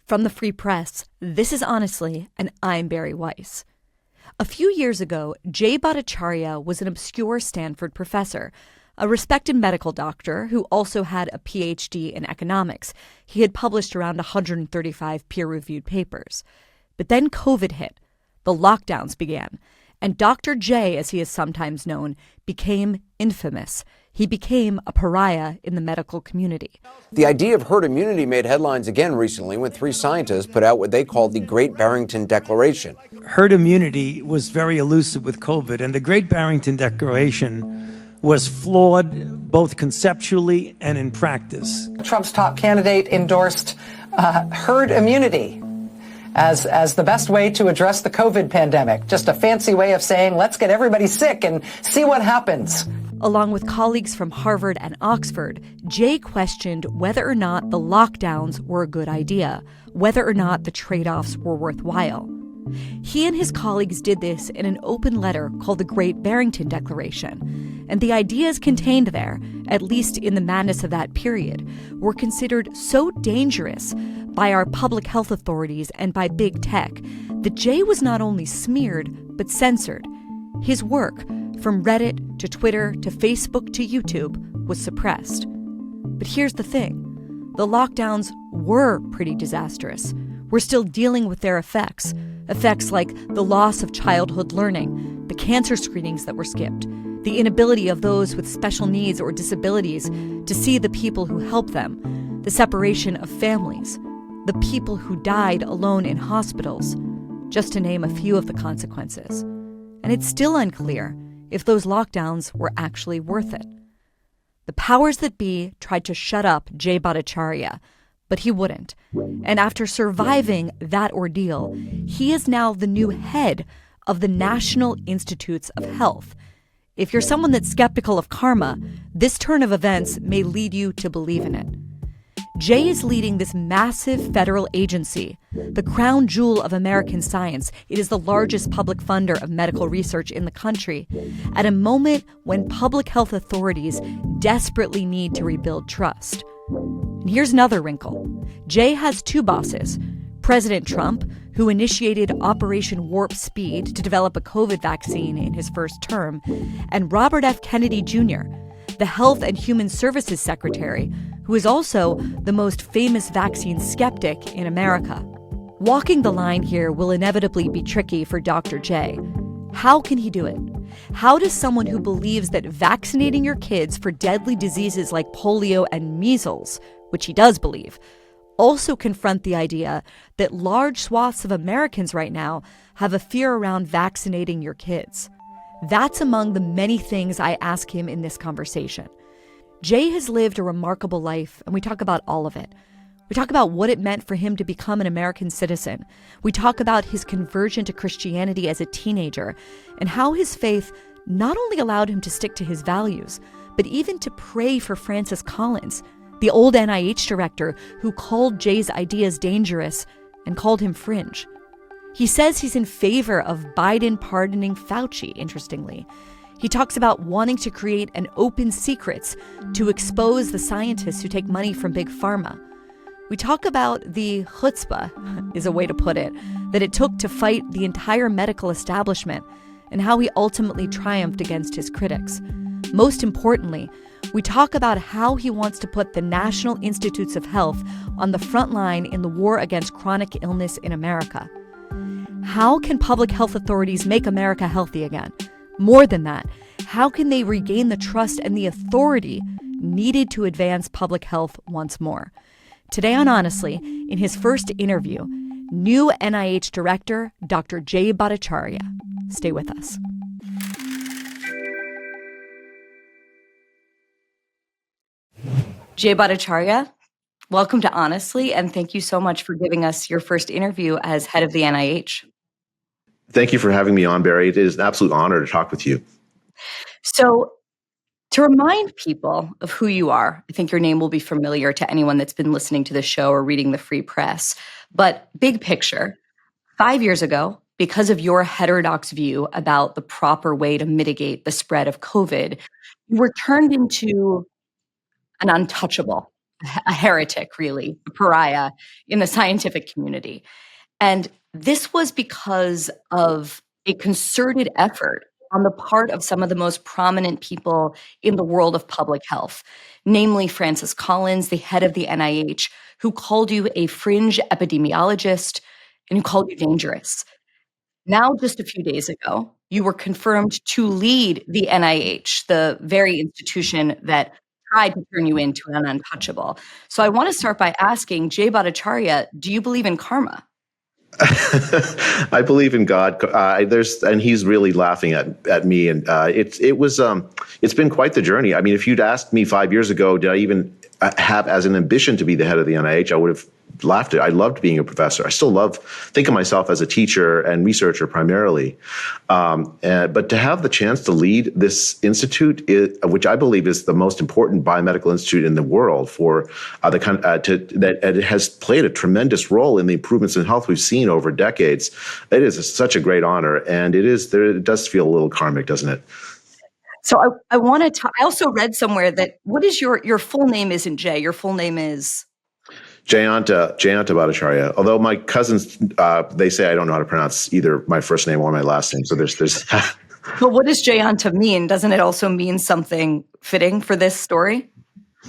From the Free Press, this is Honestly, and I'm Barry Weiss. A few years ago, Jay Bhattacharya was an obscure Stanford professor, a respected medical doctor who also had a PhD in economics. He had published around 135 peer-reviewed papers. But then COVID hit, the lockdowns began, and Dr. Jay, as he is sometimes known, became infamous. He became a pariah in the medical community. The idea of herd immunity made headlines again recently when 3 scientists put out what they called the Great Barrington Declaration. Herd immunity was very elusive with COVID, and the Great Barrington Declaration was flawed both conceptually and in practice. Trump's top candidate endorsed herd immunity as the best way to address the COVID pandemic. Just a fancy way of saying, let's get everybody sick and see what happens. Along with colleagues from Harvard and Oxford, Jay questioned whether or not the lockdowns were a good idea, whether or not the trade-offs were worthwhile. He and his colleagues did this in an open letter called the Great Barrington Declaration. And the ideas contained there, at least in the madness of that period, were considered so dangerous by our public health authorities and by big tech that Jay was not only smeared, but censored. His work, from Reddit to Twitter to Facebook to YouTube, was suppressed. But here's the thing. The lockdowns were pretty disastrous. We're still dealing with their effects. Effects like the loss of childhood learning, the cancer screenings that were skipped, the inability of those with special needs or disabilities to see the people who help them, the separation of families, the people who died alone in hospitals, just to name a few of the consequences. And it's still unclear if those lockdowns were actually worth it. The powers that be tried to shut up Jay Bhattacharya, but he wouldn't. And after surviving that ordeal, he is now the new head of the National Institutes of Health. If you're someone that's skeptical of karma, this turn of events may lead you to believe in it. Jay is leading this massive federal agency, the crown jewel of American science. It is the largest public funder of medical research in the country, at a moment when public health authorities desperately need to rebuild trust. And here's another wrinkle. Jay has 2 bosses, President Trump, who initiated Operation Warp Speed to develop a COVID vaccine in his first term, and Robert F. Kennedy Jr., the Health and Human Services Secretary, who is also the most famous vaccine skeptic in America. Walking the line here will inevitably be tricky for Dr. Jay. How can he do it? How does someone who believes that vaccinating your kids for deadly diseases like polio and measles, which he does believe, also confront the idea that large swaths of Americans right now have a fear around vaccinating your kids? That's among the many things I ask him in this conversation. Jay has lived a remarkable life, and we talk about all of it. We talk about what it meant for him to become an American citizen. We talk about his conversion to Christianity as a teenager and how his faith not only allowed him to stick to his values, but even to pray for Francis Collins, the old NIH director who called Jay's ideas dangerous and called him fringe. He says he's in favor of Biden pardoning Fauci, interestingly. He talks about wanting to create an open secrets to expose the scientists who take money from big pharma. We talk about the chutzpah, is a way to put it, that it took to fight the entire medical establishment and how he ultimately triumphed against his critics. Most importantly, we talk about how he wants to put the National Institutes of Health on the front line in the war against chronic illness in America. How can public health authorities make America healthy again? More than that, how can they regain the trust and the authority needed to advance public health once more? Today on Honestly, in his first interview, new NIH director, Dr. Jay Bhattacharya. Stay with us. Jay Bhattacharya, welcome to Honestly, and thank you so much for giving us your first interview as head of the NIH. Thank you for having me on, Barry. It is an absolute honor to talk with you. So, to remind people of who you are, I think your name will be familiar to anyone that's been listening to the show or reading the Free Press. But big picture, 5 years ago, because of your heterodox view about the proper way to mitigate the spread of COVID, you were turned into an untouchable. a heretic, really, a pariah in the scientific community. And this was because of a concerted effort on the part of some of the most prominent people in the world of public health, namely Francis Collins, the head of the NIH, who called you a fringe epidemiologist and who called you dangerous. Now, just a few days ago, you were confirmed to lead the NIH, the very institution that tried to turn you into an untouchable. So I want to start by asking, Jay Bhattacharya, do you believe in karma? I believe in God. And he's really laughing at me. And it's been quite the journey. I mean, if you'd asked me 5 years ago, did I even have as an ambition to be the head of the NIH, I would have laughed at it. I loved being a professor. I still think of myself as a teacher and researcher primarily. But to have the chance to lead this institute, which I believe is the most important biomedical institute in the world for that it has played a tremendous role in the improvements in health we've seen over decades, it is such a great honor. And it does feel a little karmic, doesn't it? So I want to I also read somewhere that what is your full name isn't Jay. Your full name is Jay Bhattacharya. Although my cousins, they say I don't know how to pronounce either my first name or my last name. So there's. But what does Jayanta mean? Doesn't it also mean something fitting for this story?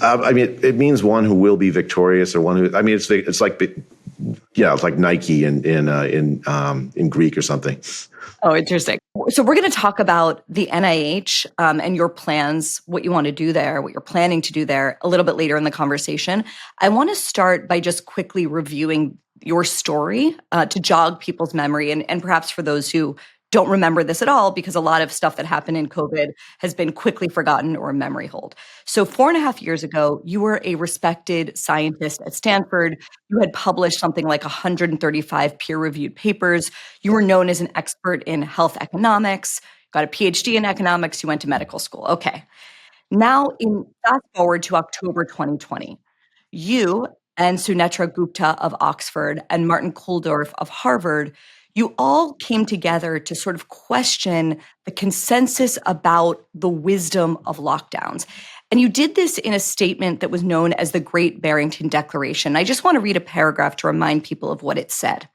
I mean, it means one who will be victorious, or one who. I mean, it's like Nike in Greek or something. Oh, interesting. So we're going to talk about the NIH and your plans, what you want to do there, what you're planning to do there a little bit later in the conversation. I want to start by just quickly reviewing your story to jog people's memory and perhaps for those who don't remember this at all, because a lot of stuff that happened in COVID has been quickly forgotten or memory hold. So 4.5 years ago, you were a respected scientist at Stanford. You had published something like 135 peer-reviewed papers. You were known as an expert in health economics, got a PhD in economics, you went to medical school. Okay. Now, fast forward to October 2020, you and Sunetra Gupta of Oxford and Martin Kulldorff of Harvard, you all came together to sort of question the consensus about the wisdom of lockdowns. And you did this in a statement that was known as the Great Barrington Declaration. I just want to read a paragraph to remind people of what it said.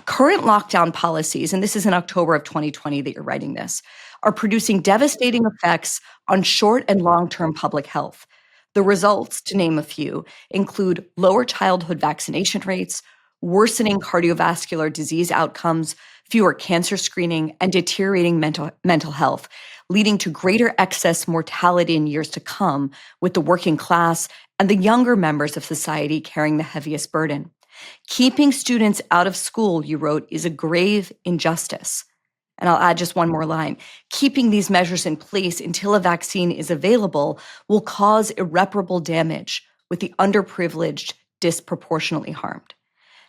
Current lockdown policies, and this is in October of 2020 that you're writing this, are producing devastating effects on short and long-term public health. The results, to name a few, include lower childhood vaccination rates, worsening cardiovascular disease outcomes, fewer cancer screening, and deteriorating mental health, leading to greater excess mortality in years to come, with the working class and the younger members of society carrying the heaviest burden. Keeping students out of school, you wrote, is a grave injustice. And I'll add just one more line. Keeping these measures in place until a vaccine is available will cause irreparable damage, with the underprivileged disproportionately harmed.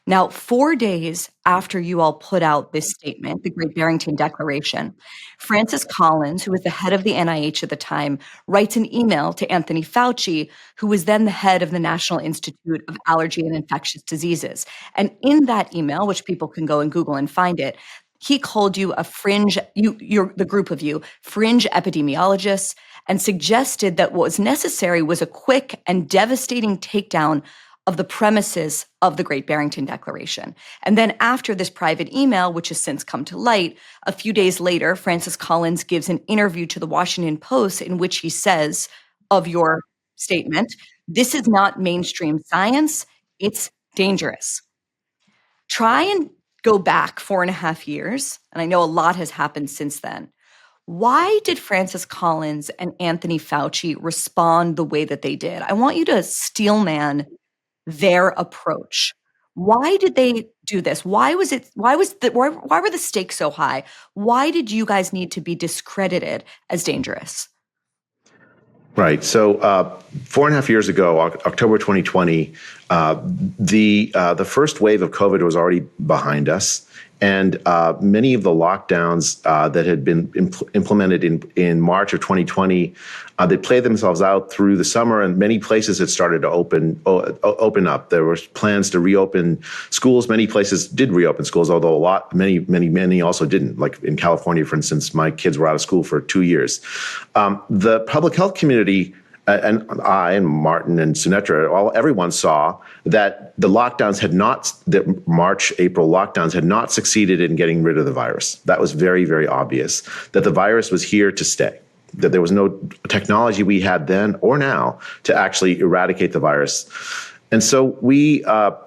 Now, 4 days after you all put out this statement, the Great Barrington Declaration, Francis Collins, who was the head of the NIH at the time, writes an email to Anthony Fauci, who was then the head of the National Institute of Allergy and Infectious Diseases. And in that email, which people can go and Google and find it, he called you a fringe, the group of you, fringe epidemiologists, and suggested that what was necessary was a quick and devastating takedown of the premises of the Great Barrington Declaration. And then after this private email, which has since come to light, a few days later, Francis Collins gives an interview to the Washington Post in which he says of your statement, "This is not mainstream science, it's dangerous." Try and go back 4.5 years, and I know a lot has happened since then. Why did Francis Collins and Anthony Fauci respond the way that they did? I want you to steelman their approach. Why did they do this? Why were the stakes so high? Why did you guys need to be discredited as dangerous? Right. So 4.5 years ago, October 2020, the first wave of COVID was already behind us. And many of the lockdowns that had been implemented in March of 2020, they played themselves out through the summer, and many places had started to open up. There were plans to reopen schools. Many places did reopen schools, although many also didn't. Like in California, for instance, my kids were out of school for 2 years. The public health community and I and Martin and Sunetra, everyone saw that the March, April lockdowns had not succeeded in getting rid of the virus. That was very, very obvious, that the virus was here to stay, that there was no technology we had then or now to actually eradicate the virus. And so we also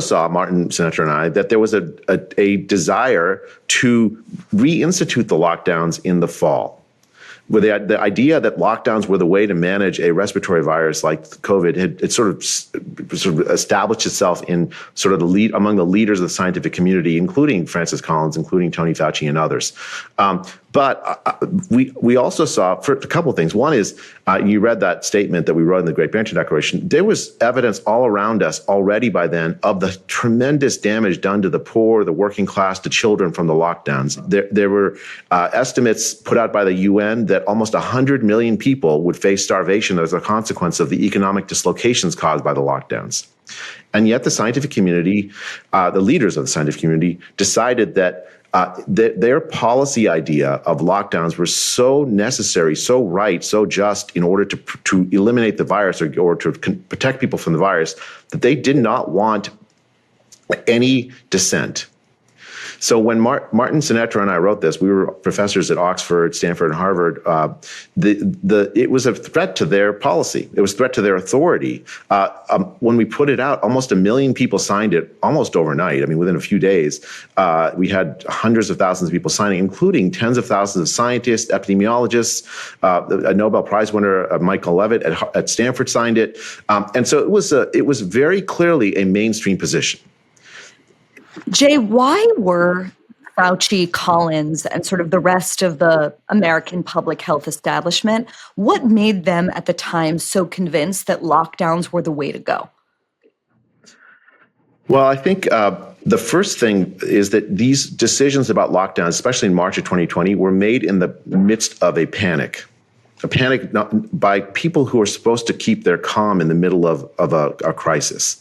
saw, Martin, Sunetra, and I, that there was a desire to reinstitute the lockdowns in the fall. With the idea that lockdowns were the way to manage a respiratory virus like COVID, it sort of established itself in sort of among the leaders of the scientific community, including Francis Collins, including Tony Fauci, and others. But we also saw for a couple of things. One is you read that statement that we wrote in the Great Barrington Declaration. There was evidence all around us already by then of the tremendous damage done to the poor, the working class, to children from the lockdowns. There were estimates put out by the UN that almost 100 million people would face starvation as a consequence of the economic dislocations caused by the lockdowns. And yet the scientific community, the leaders of the scientific community, decided that their policy idea of lockdowns were so necessary, so right, so just in order to eliminate the virus or to protect people from the virus, that they did not want any dissent. So when Martin Sunetra and I wrote this, we were professors at Oxford, Stanford, and Harvard. It was a threat to their policy. It was a threat to their authority. When we put it out, almost 1 million people signed it almost overnight. I mean, within a few days, we had hundreds of thousands of people signing, including tens of thousands of scientists, epidemiologists. A Nobel Prize winner, Michael Levitt at Stanford, signed it. And so it was very clearly a mainstream position. Jay, why were Fauci, Collins, and sort of the rest of the American public health establishment, what made them at the time so convinced that lockdowns were the way to go? Well, I think the first thing is that these decisions about lockdowns, especially in March of 2020, were made in the midst of a panic by people who are supposed to keep their calm in the middle of a crisis.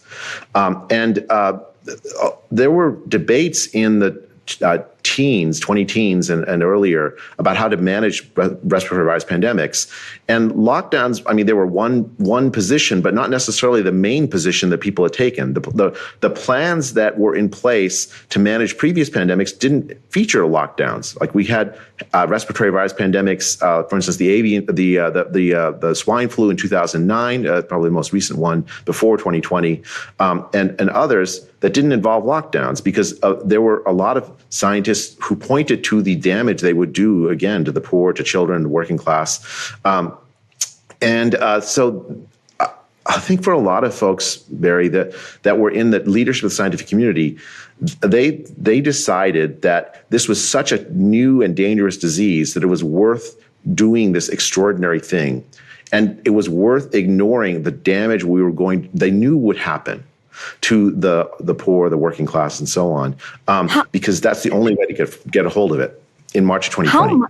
There were debates in the 20 teens and earlier about how to manage respiratory virus pandemics. And lockdowns, I mean, they were one position, but not necessarily the main position that people had taken. The plans that were in place to manage previous pandemics didn't feature lockdowns. Like we had respiratory virus pandemics, for instance, the swine flu in 2009, probably the most recent one before 2020, and others that didn't involve lockdowns because there were a lot of scientists who pointed to the damage they would do, again, to the poor, to children, the working class. So I think for a lot of folks, Barry, that were in the leadership of the scientific community, they decided that this was such a new and dangerous disease that it was worth doing this extraordinary thing. And it was worth ignoring the damage they knew would happen to the poor, the working class, and so on, because that's the only way to get a hold of it in March of 2020.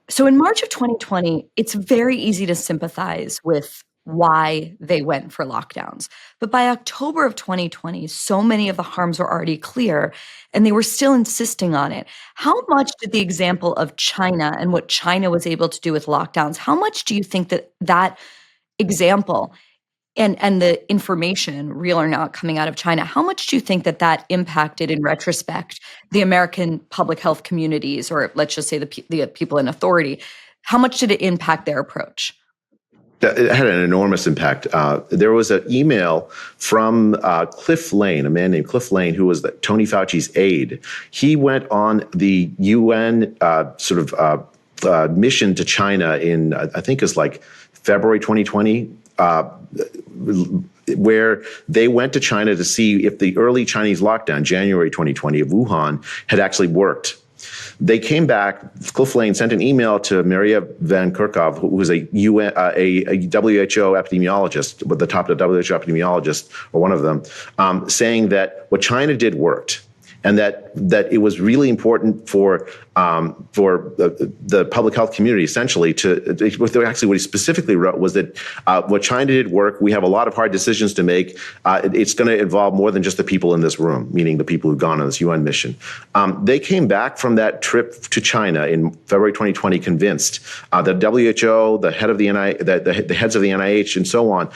So in March of 2020, it's very easy to sympathize with why they went for lockdowns. But by October of 2020, so many of the harms were already clear, and they were still insisting on it. How much did the example of China and what China was able to do with lockdowns, how much do you think that example and the information, real or not, coming out of China, how much do you think that impacted, in retrospect, the American public health communities, or let's just say the people in authority? How much did it impact their approach? It had an enormous impact. There was an email from Cliff Lane, a man named Cliff Lane, who was Tony Fauci's aide. He went on the UN mission to China in, I think it was like February 2020, where they went to China to see if the early Chinese lockdown, January 2020 of Wuhan, had actually worked. They came back. Cliff Lane sent an email to Maria Van Kerkhove, who was a WHO epidemiologist, with the top of the WHO epidemiologist, or one of them, saying that what China did worked, and that it was really important for the public health community, essentially, actually what he specifically wrote was that what China did work. We have a lot of hard decisions to make. It's going to involve more than just the people in this room, meaning the people who've gone on this UN mission. They came back from that trip to China in February 2020 convinced the WHO, the head of the the heads of the NIH, and so on,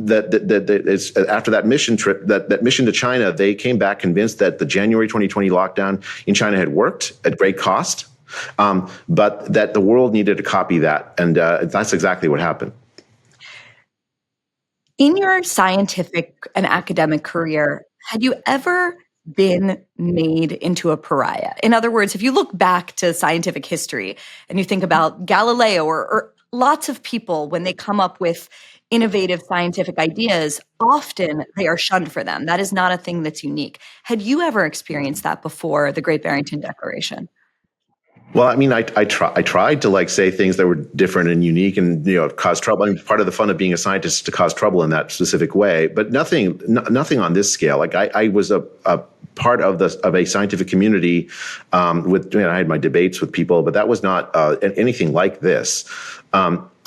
that after that mission trip, that mission to China, they came back convinced that the January 2020 lockdown in China had worked at great cost, but that the world needed to copy that, and that's exactly what happened. In your scientific and academic career, had you ever been made into a pariah? In other words, if you look back to scientific history and you think about Galileo or lots of people, when they come up with innovative scientific ideas, often they are shunned for them. That is not a thing that's unique. Had you ever experienced that before the Great Barrington Declaration? Well, I mean, I tried to say things that were different and unique and, cause trouble. I mean, part of the fun of being a scientist is to cause trouble in that specific way, but nothing on this scale. I was a part of a scientific community with, I had my debates with people, but that was not anything like this.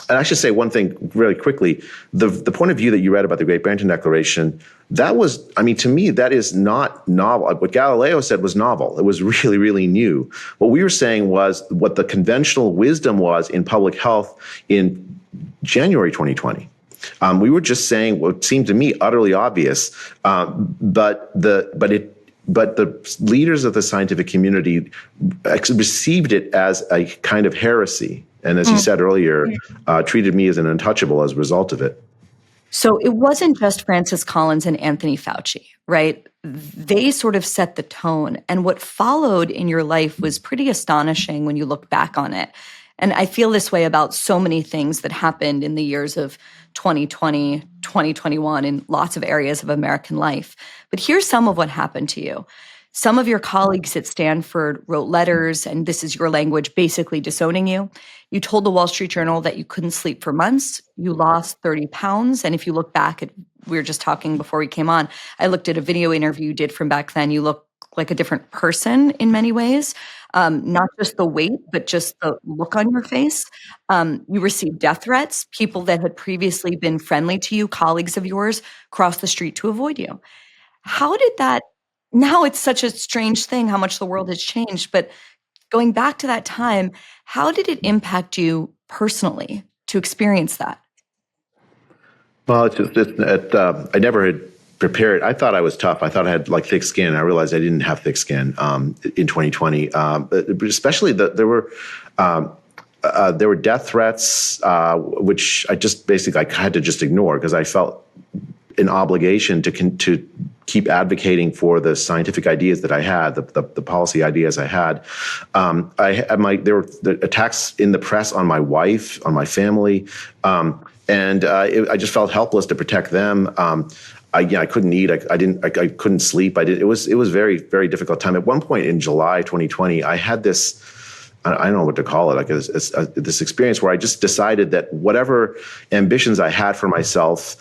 And I should say one thing really quickly. The point of view that you read about the Great Barrington Declaration, that was, to me, that is not novel. What Galileo said was novel. It was really, really new. What we were saying was what the conventional wisdom was in public health in January 2020. We were just saying what seemed to me utterly obvious, but the leaders of the scientific community received it as a kind of heresy. And as you said earlier, treated me as an untouchable as a result of it. So it wasn't just Francis Collins and Anthony Fauci, right? They sort of set the tone. And what followed in your life was pretty astonishing when you look back on it. And I feel this way about so many things that happened in the years of 2020, 2021 in lots of areas of American life. But here's some of what happened to you. Some of your colleagues at Stanford wrote letters, and this is your language, basically disowning you. You told the Wall Street Journal that you couldn't sleep for months. You lost 30 pounds. And if you look back at, we were just talking before we came on, I looked at a video interview you did from back then. You look like a different person in many ways, not just the weight, but just the look on your face. You received death threats. People that had previously been friendly to you, colleagues of yours, crossed the street to avoid you. How did that? Now it's such a strange thing how much the world has changed, but going back to that time, how did it impact you personally to experience that? Well, I never had prepared. I thought I was tough. I thought I had thick skin. I realized I didn't have thick skin in 2020. But especially there were death threats, which I just basically I had to just ignore because I felt an obligation to keep advocating for the scientific ideas that I had, the policy ideas I had. There were the attacks in the press on my wife, on my family, and I just felt helpless to protect them. I couldn't eat. I couldn't sleep. It was very, very difficult time. At one point in July 2020, I had this. I don't know what to call it. This experience where I just decided that whatever ambitions I had for myself,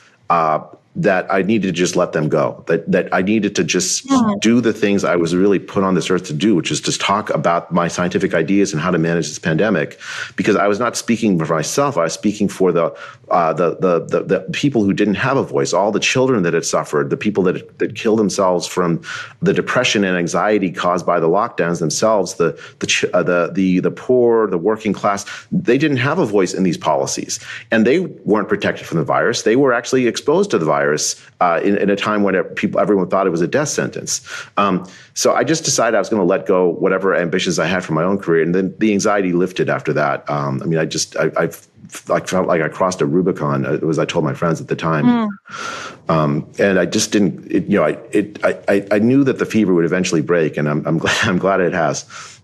that I needed to just let them go, that I needed to just do the things I was really put on this earth to do, which is just talk about my scientific ideas and how to manage this pandemic, because I was not speaking for myself. I was speaking for the people who didn't have a voice, all the children that had suffered, the people that killed themselves from the depression and anxiety caused by the lockdowns themselves, the poor, the working class. They didn't have a voice in these policies, and they weren't protected from the virus. They were actually exposed to the virus in a time when everyone thought it was a death sentence. So I just decided I was going to let go whatever ambitions I had for my own career, and then the anxiety lifted after that. I felt like I crossed a Rubicon. It was I told my friends at the time, and I just didn't. I knew that the fever would eventually break, and I'm glad it has.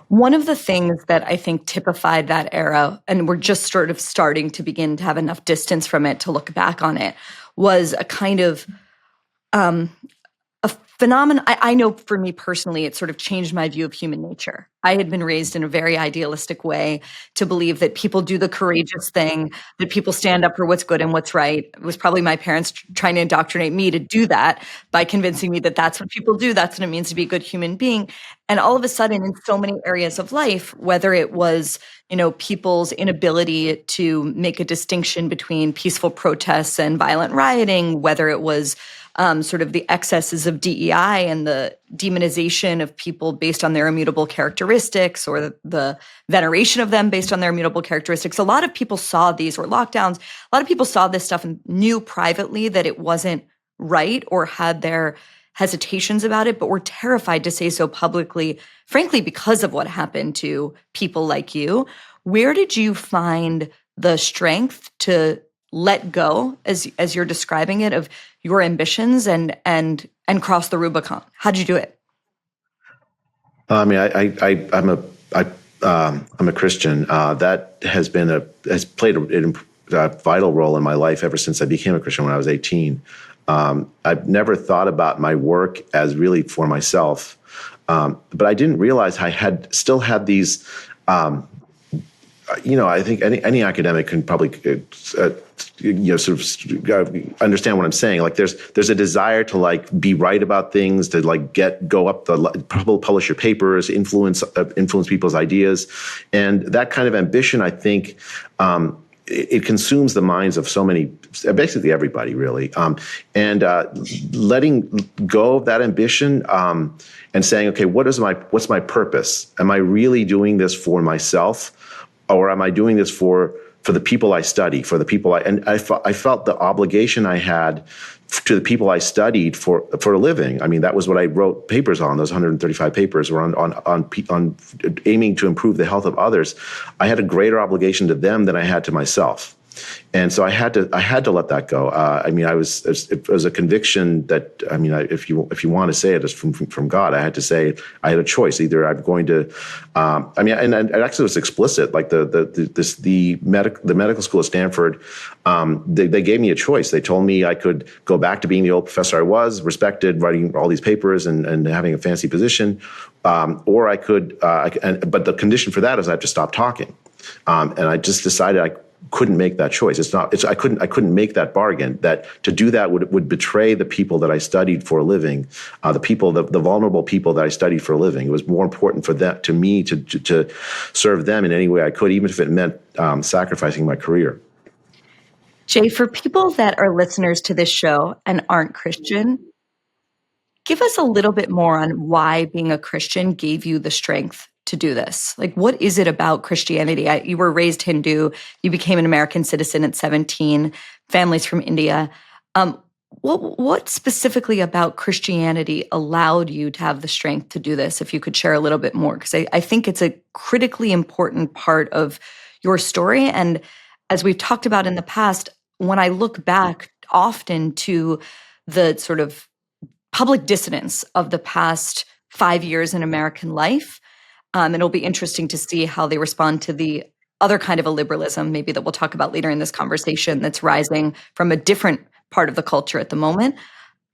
One of the things that I think typified that era, and we're just sort of starting to begin to have enough distance from it to look back on it, was a kind of a phenomenon. I know for me personally, it sort of changed my view of human nature. I had been raised in a very idealistic way to believe that people do the courageous thing, that people stand up for what's good and what's right. It was probably my parents trying to indoctrinate me to do that by convincing me that that's what people do. That's what it means to be a good human being. And all of a sudden, in so many areas of life, whether it was, people's inability to make a distinction between peaceful protests and violent rioting, whether it was sort of the excesses of DEI and the demonization of people based on their immutable characteristics, or the veneration of them based on their immutable characteristics. A lot of people saw these, or lockdowns, a lot of people saw this stuff and knew privately that it wasn't right, or had their hesitations about it, but were terrified to say so publicly, frankly, because of what happened to people like you. Where did you find the strength to let go, as you're describing it, of your ambitions and cross the Rubicon? How'd you do it? I mean, I'm a Christian. That has played a vital role in my life ever since I became a Christian when I was 18. I've never thought about my work as really for myself, but I didn't realize I still had these. I think any academic can probably, sort of understand what I'm saying. Like, there's a desire to be right about things, to go up publish your papers, influence people's ideas, and that kind of ambition. I think it consumes the minds of so many, basically everybody, really. And letting go of that ambition and saying, okay, what's my purpose? Am I really doing this for myself? Or am I doing this for the people I study, for the people I felt the obligation I had to the people I studied for a living. I mean, that was what I wrote papers on. Those 135 papers were on aiming to improve the health of others. I had a greater obligation to them than I had to myself. And so I had to let that go. It was a conviction that, if you want to say it as from God, I had to say I had a choice. Either I'm going to, and it actually was explicit. Like the medical school at Stanford, they gave me a choice. They told me I could go back to being the old professor I was, respected, writing all these papers and having a fancy position, or I could. But the condition for that is I have to stop talking. And I just decided I couldn't make that choice. I couldn't make that bargain. That to do that would betray the people that I studied for a living, the vulnerable people that I studied for a living. It was more important for that to me to serve them in any way I could, even if it meant sacrificing my career. Jay, for people that are listeners to this show and aren't Christian, give us a little bit more on why being a Christian gave you the strength to do this. Like, what is it about Christianity? You were raised Hindu. You became an American citizen at 17. Families from India. What specifically about Christianity allowed you to have the strength to do this? If you could share a little bit more, because I think it's a critically important part of your story. And as we've talked about in the past, when I look back often to the sort of public dissonance of the past 5 years in American life, it'll be interesting to see how they respond to the other kind of a liberalism, maybe that we'll talk about later in this conversation, that's rising from a different part of the culture at the moment.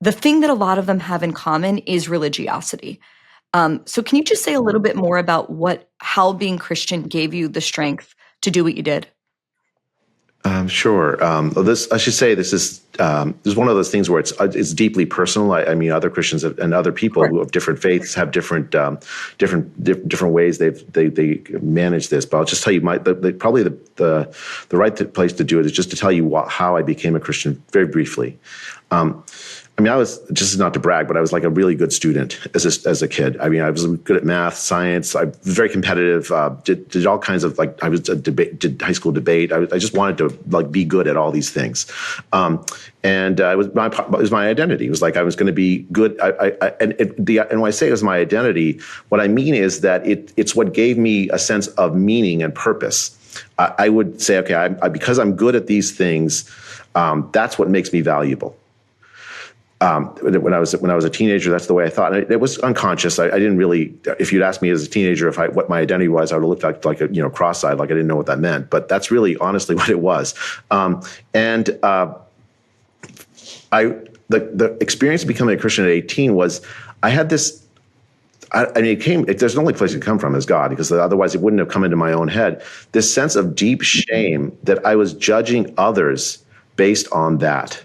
The thing that a lot of them have in common is religiosity. So can you just say a little bit more about how being Christian gave you the strength to do what you did? Sure. I should say this is one of those things where it's deeply personal. I mean, other Christians and other people who have different faiths have different ways they manage this. But I'll just tell you, probably the right place to do it is just to tell you how I became a Christian very briefly. I was, just not to brag, but I was like a really good student as a kid. I mean, I was good at math, science. I was very competitive. Did all kinds of I was did high school debate. I just wanted to be good at all these things, and it was my identity. It was like I was going to be good. And when I say it was my identity, what I mean is that it's what gave me a sense of meaning and purpose. I would say, okay, because I'm good at these things, that's what makes me valuable. When I was a teenager, that's the way I thought. And it was unconscious. I didn't really. If you'd asked me as a teenager what my identity was, I would have looked like a cross-eyed, like I didn't know what that meant. But that's really honestly what it was. the experience of becoming a Christian at 18 was I had this. There's the only place it come from is God, because otherwise it wouldn't have come into my own head. This sense of deep shame that I was judging others based on that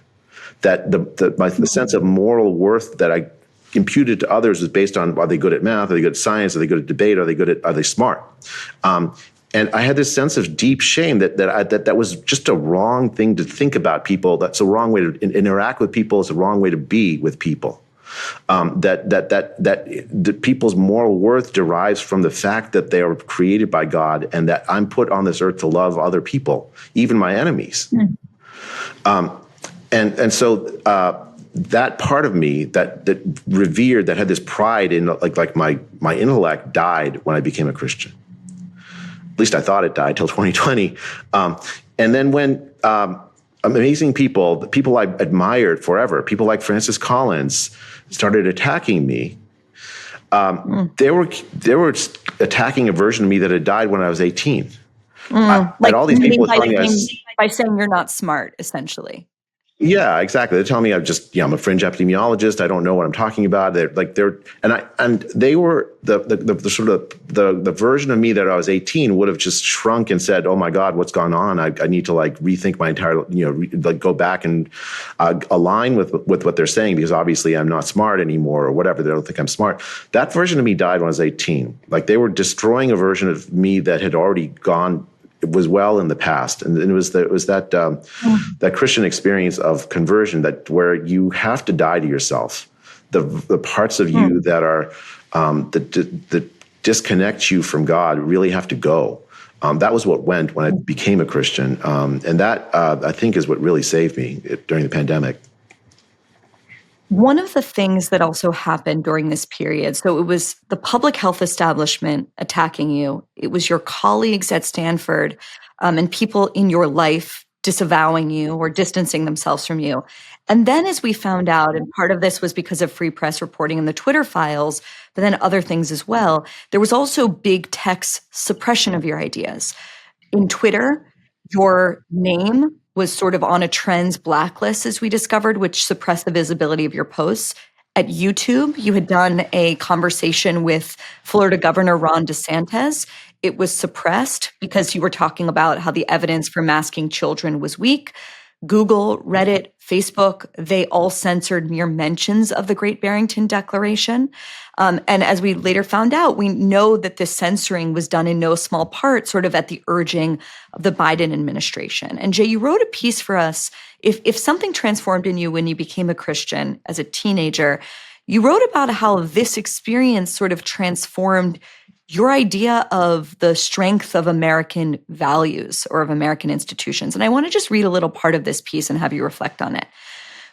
the sense of moral worth that I imputed to others was based on, are they good at math? Are they good at science? Are they good at debate? Are they smart? And I had this sense of deep shame that was just a wrong thing to think about people. That's a wrong way to interact with people. It's a wrong way to be with people. That people's moral worth derives from the fact that they are created by God, and that I'm put on this earth to love other people, even my enemies. And so that part of me that revered, that had this pride in like my intellect, died when I became a Christian. At least I thought it died till 2020. And then when amazing people I admired forever, people like Francis Collins, started attacking me. They were attacking a version of me that had died when I was 18. Like all these people telling by saying you're not smart, essentially. Yeah, exactly. They're telling me I'm a fringe epidemiologist. I don't know what I'm talking about. They were the sort of the version of me that I was 18 would have just shrunk and said, "Oh my God, what's gone on? I need to rethink my entire, go back and align with what they're saying, because obviously I'm not smart anymore or whatever. They don't think I'm smart." That version of me died when I was 18. They were destroying a version of me that had already gone. It was well in the past, and it was that Christian experience of conversion where you have to die to yourself. The parts of you that are that disconnect you from God really have to go. That was what went when I became a Christian, and that I think is what really saved me during the pandemic. One of the things that also happened during this period, so it was the public health establishment attacking you. It was your colleagues at Stanford and people in your life disavowing you or distancing themselves from you. And then as we found out, and part of this was because of Free Press reporting in the Twitter files, but then other things as well, there was also big tech's suppression of your ideas. In Twitter, your name was sort of on a trends blacklist, as we discovered, which suppressed the visibility of your posts. At YouTube, you had done a conversation with Florida Governor Ron DeSantis. It was suppressed because you were talking about how the evidence for masking children was weak. Google, Reddit, Facebook, they all censored mere mentions of the Great Barrington Declaration. And as we later found out, we know that this censoring was done in no small part sort of at the urging of the Biden administration. And Jay, you wrote a piece for us. If something transformed in you when you became a Christian as a teenager, you wrote about how this experience sort of transformed your idea of the strength of American values or of American institutions. And I want to just read a little part of this piece and have you reflect on it.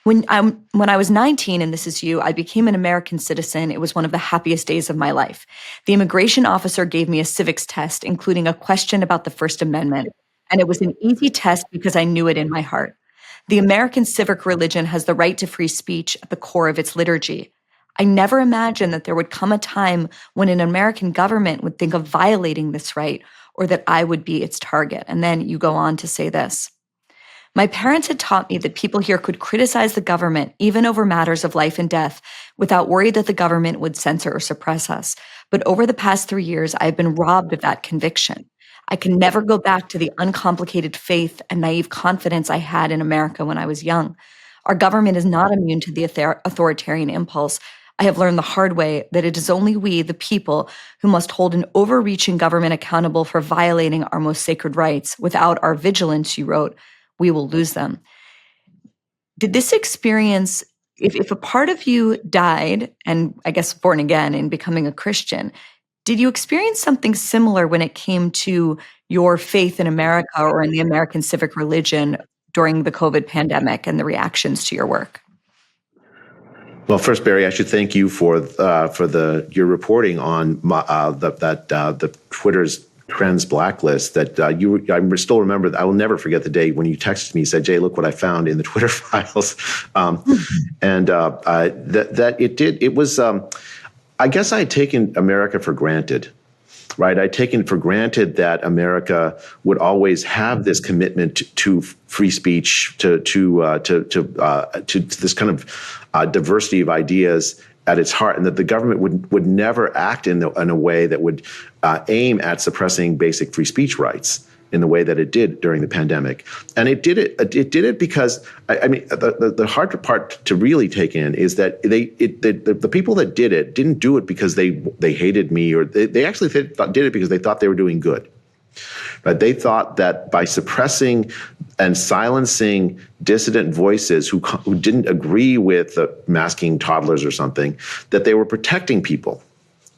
When I was 19, and this is you, I became an American citizen. It was one of the happiest days of my life. The immigration officer gave me a civics test, including a question about the First Amendment. And it was an easy test because I knew it in my heart. The American civic religion has the right to free speech at the core of its liturgy. I never imagined that there would come a time when an American government would think of violating this right, or that I would be its target. And then you go on to say this. My parents had taught me that people here could criticize the government, even over matters of life and death, without worry that the government would censor or suppress us. But over the past 3 years, I have been robbed of that conviction. I can never go back to the uncomplicated faith and naive confidence I had in America when I was young. Our government is not immune to the authoritarian impulse. I have learned the hard way that it is only we, the people, who must hold an overreaching government accountable for violating our most sacred rights. Without our vigilance, you wrote, we will lose them. Did this experience, if a part of you died, and I guess born again in becoming a Christian, did you experience something similar when it came to your faith in America or in the American civic religion during the COVID pandemic and the reactions to your work? Well, first, Barry, I should thank you for your reporting on the Twitter's trends blacklist. That I still remember. I will never forget the day when you texted me, said, "Jay, look what I found in the Twitter files," and that it did. It was. I guess I had taken America for granted. right? I'd taken for granted that America would always have this commitment to free speech, to this kind of diversity of ideas at its heart, and that the government would never act in a way that would aim at suppressing basic free speech rights in the way that it did during the pandemic. And it did it because, I mean, the hard part to really take in is that the people that did it didn't do it because they hated me, or they actually did it because they thought they were doing good. Right? They thought that by suppressing and silencing dissident voices who didn't agree with masking toddlers or something, that they were protecting people.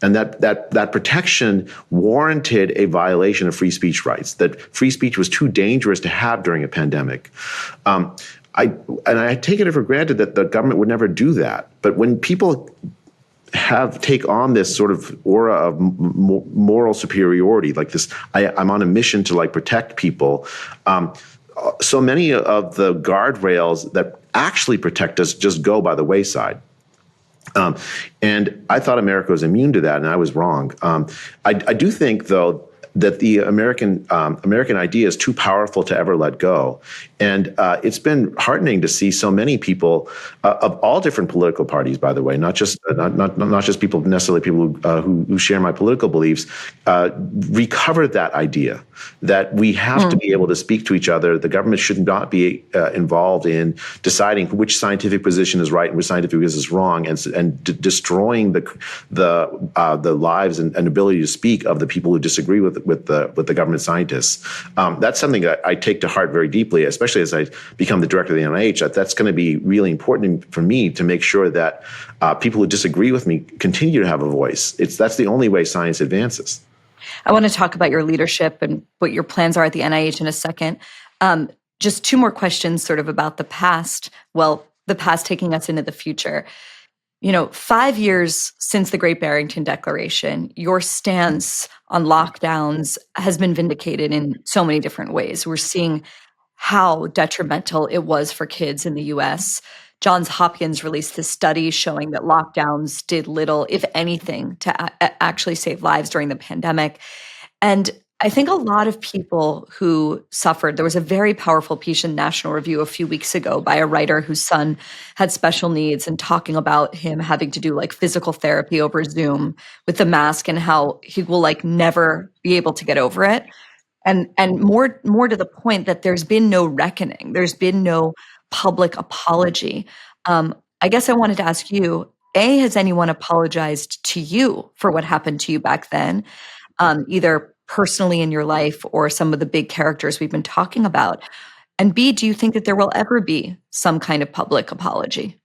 And that protection warranted a violation of free speech rights, that free speech was too dangerous to have during a pandemic. I take it for granted that the government would never do that. But when people take on this sort of aura of moral superiority, like this, I'm on a mission to protect people. So many of the guardrails that actually protect us just go by the wayside. And I thought America was immune to that, and I was wrong. I do think, though, that the American idea is too powerful to ever let go. And it's been heartening to see so many people of all different political parties, by the way, not just people who share my political beliefs, recover that idea that we have to be able to speak to each other. The government should not be involved in deciding which scientific position is right and which scientific position is wrong, and destroying the lives and ability to speak of the people who disagree with the government scientists. That's something that I take to heart very deeply, especially as I become the director of the NIH. That's going to be really important for me to make sure that people who disagree with me continue to have a voice. That's the only way science advances. I want to talk about your leadership and what your plans are at the NIH in a second. Just two more questions sort of about the past. Well, the past taking us into the future. 5 years since the Great Barrington Declaration, your stance on lockdowns has been vindicated in so many different ways. We're seeing how detrimental it was for kids in the US. Johns Hopkins released this study showing that lockdowns did little, if anything, to actually save lives during the pandemic. And I think a lot of people who suffered, there was a very powerful piece in National Review a few weeks ago by a writer whose son had special needs, and talking about him having to do physical therapy over Zoom with the mask, and how he will never be able to get over it. And more to the point, that there's been no reckoning. There's been no public apology. I guess I wanted to ask you, A, has anyone apologized to you for what happened to you back then, either personally in your life or some of the big characters we've been talking about? And B, do you think that there will ever be some kind of public apology?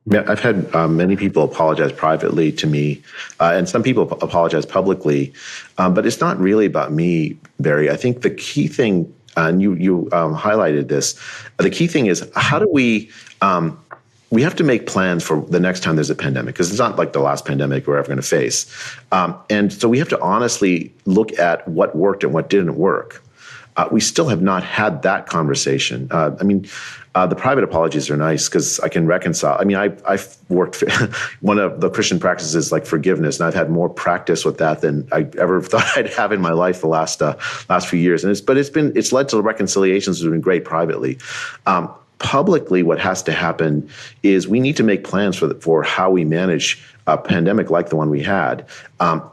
Yeah, I've had many people apologize privately to me, and some people apologize publicly, but it's not really about me, Barry. I think the key thing, and you highlighted this, the key thing is, how do we have to make plans for the next time there's a pandemic, because it's not like the last pandemic we're ever going to face. And so we have to honestly look at what worked and what didn't work. We still have not had that conversation. The private apologies are nice because I can reconcile. I've worked, one of the Christian practices like forgiveness, and I've had more practice with that than I ever thought I'd have in my life the last few years. And it's led to reconciliations that have been great privately. Publicly, what has to happen is we need to make plans for how we manage a pandemic like the one we had,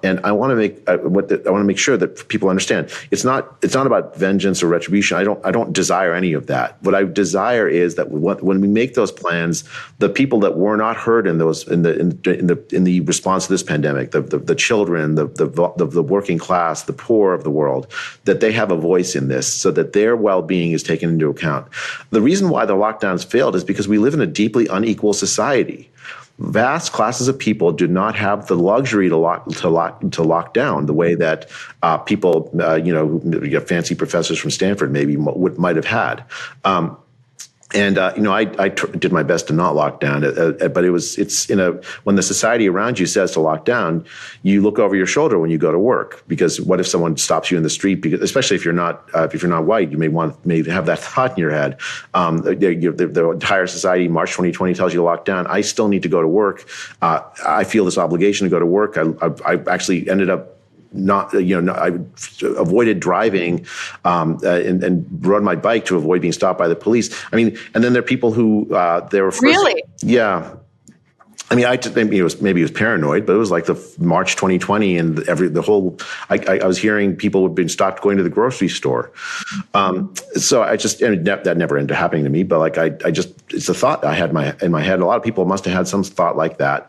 and I want to make sure that people understand it's not about vengeance or retribution. I don't desire any of that. What I desire is that when we make those plans, the people that were not heard in the response to this pandemic, the children, the working class, the poor of the world, that they have a voice in this, so that their well-being is taken into account. The reason why the lockdowns failed is because we live in a deeply unequal society. Vast classes of people do not have the luxury to lock down the way that people, fancy professors from Stanford maybe might have had. I did my best to not lock down, but when the society around you says to lock down, you look over your shoulder when you go to work, because what if someone stops you in the street? Because especially if you're not white, you may have that thought in your head. The entire society, March 2020, tells you to lock down. I still need to go to work. I feel this obligation to go to work. I actually ended up I avoided driving and rode my bike to avoid being stopped by the police. I mean, and then there are people who they were first, Really? yeah. I mean, maybe it was paranoid, but it was like the March 2020, and I was hearing people had been stopped going to the grocery store. So that never ended up happening to me, but like it's a thought I had in my head. A lot of people must have had some thought like that.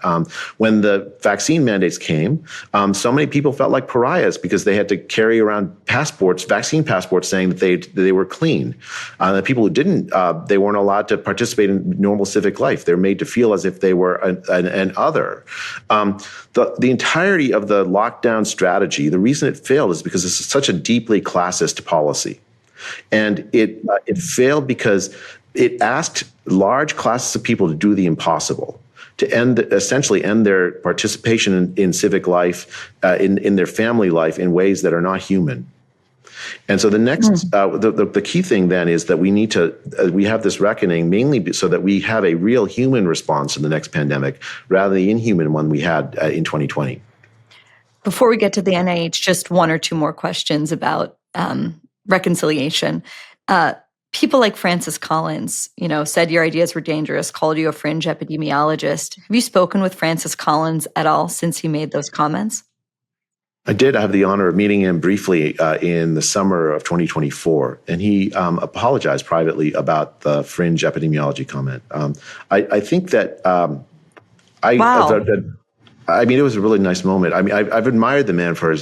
When the vaccine mandates came, so many people felt like pariahs because they had to carry around vaccine passports saying that they were clean. The people who didn't, they weren't allowed to participate in normal civic life. They're made to feel as if they were an other. The entirety of the lockdown strategy, the reason it failed is because it's such a deeply classist policy. And it failed because it asked large classes of people to do the impossible, to essentially end their participation in civic life, in their family life in ways that are not human. And so the next, the key thing then is that we have this reckoning mainly so that we have a real human response to the next pandemic rather than the inhuman one we had in 2020. Before we get to the NIH, just one or two more questions about reconciliation. People like Francis Collins, said your ideas were dangerous, called you a fringe epidemiologist. Have you spoken with Francis Collins at all since he made those comments? I did have the honor of meeting him briefly in the summer of 2024, and he apologized privately about the fringe epidemiology comment. I think that I mean, it was a really nice moment. I mean, I've admired the man for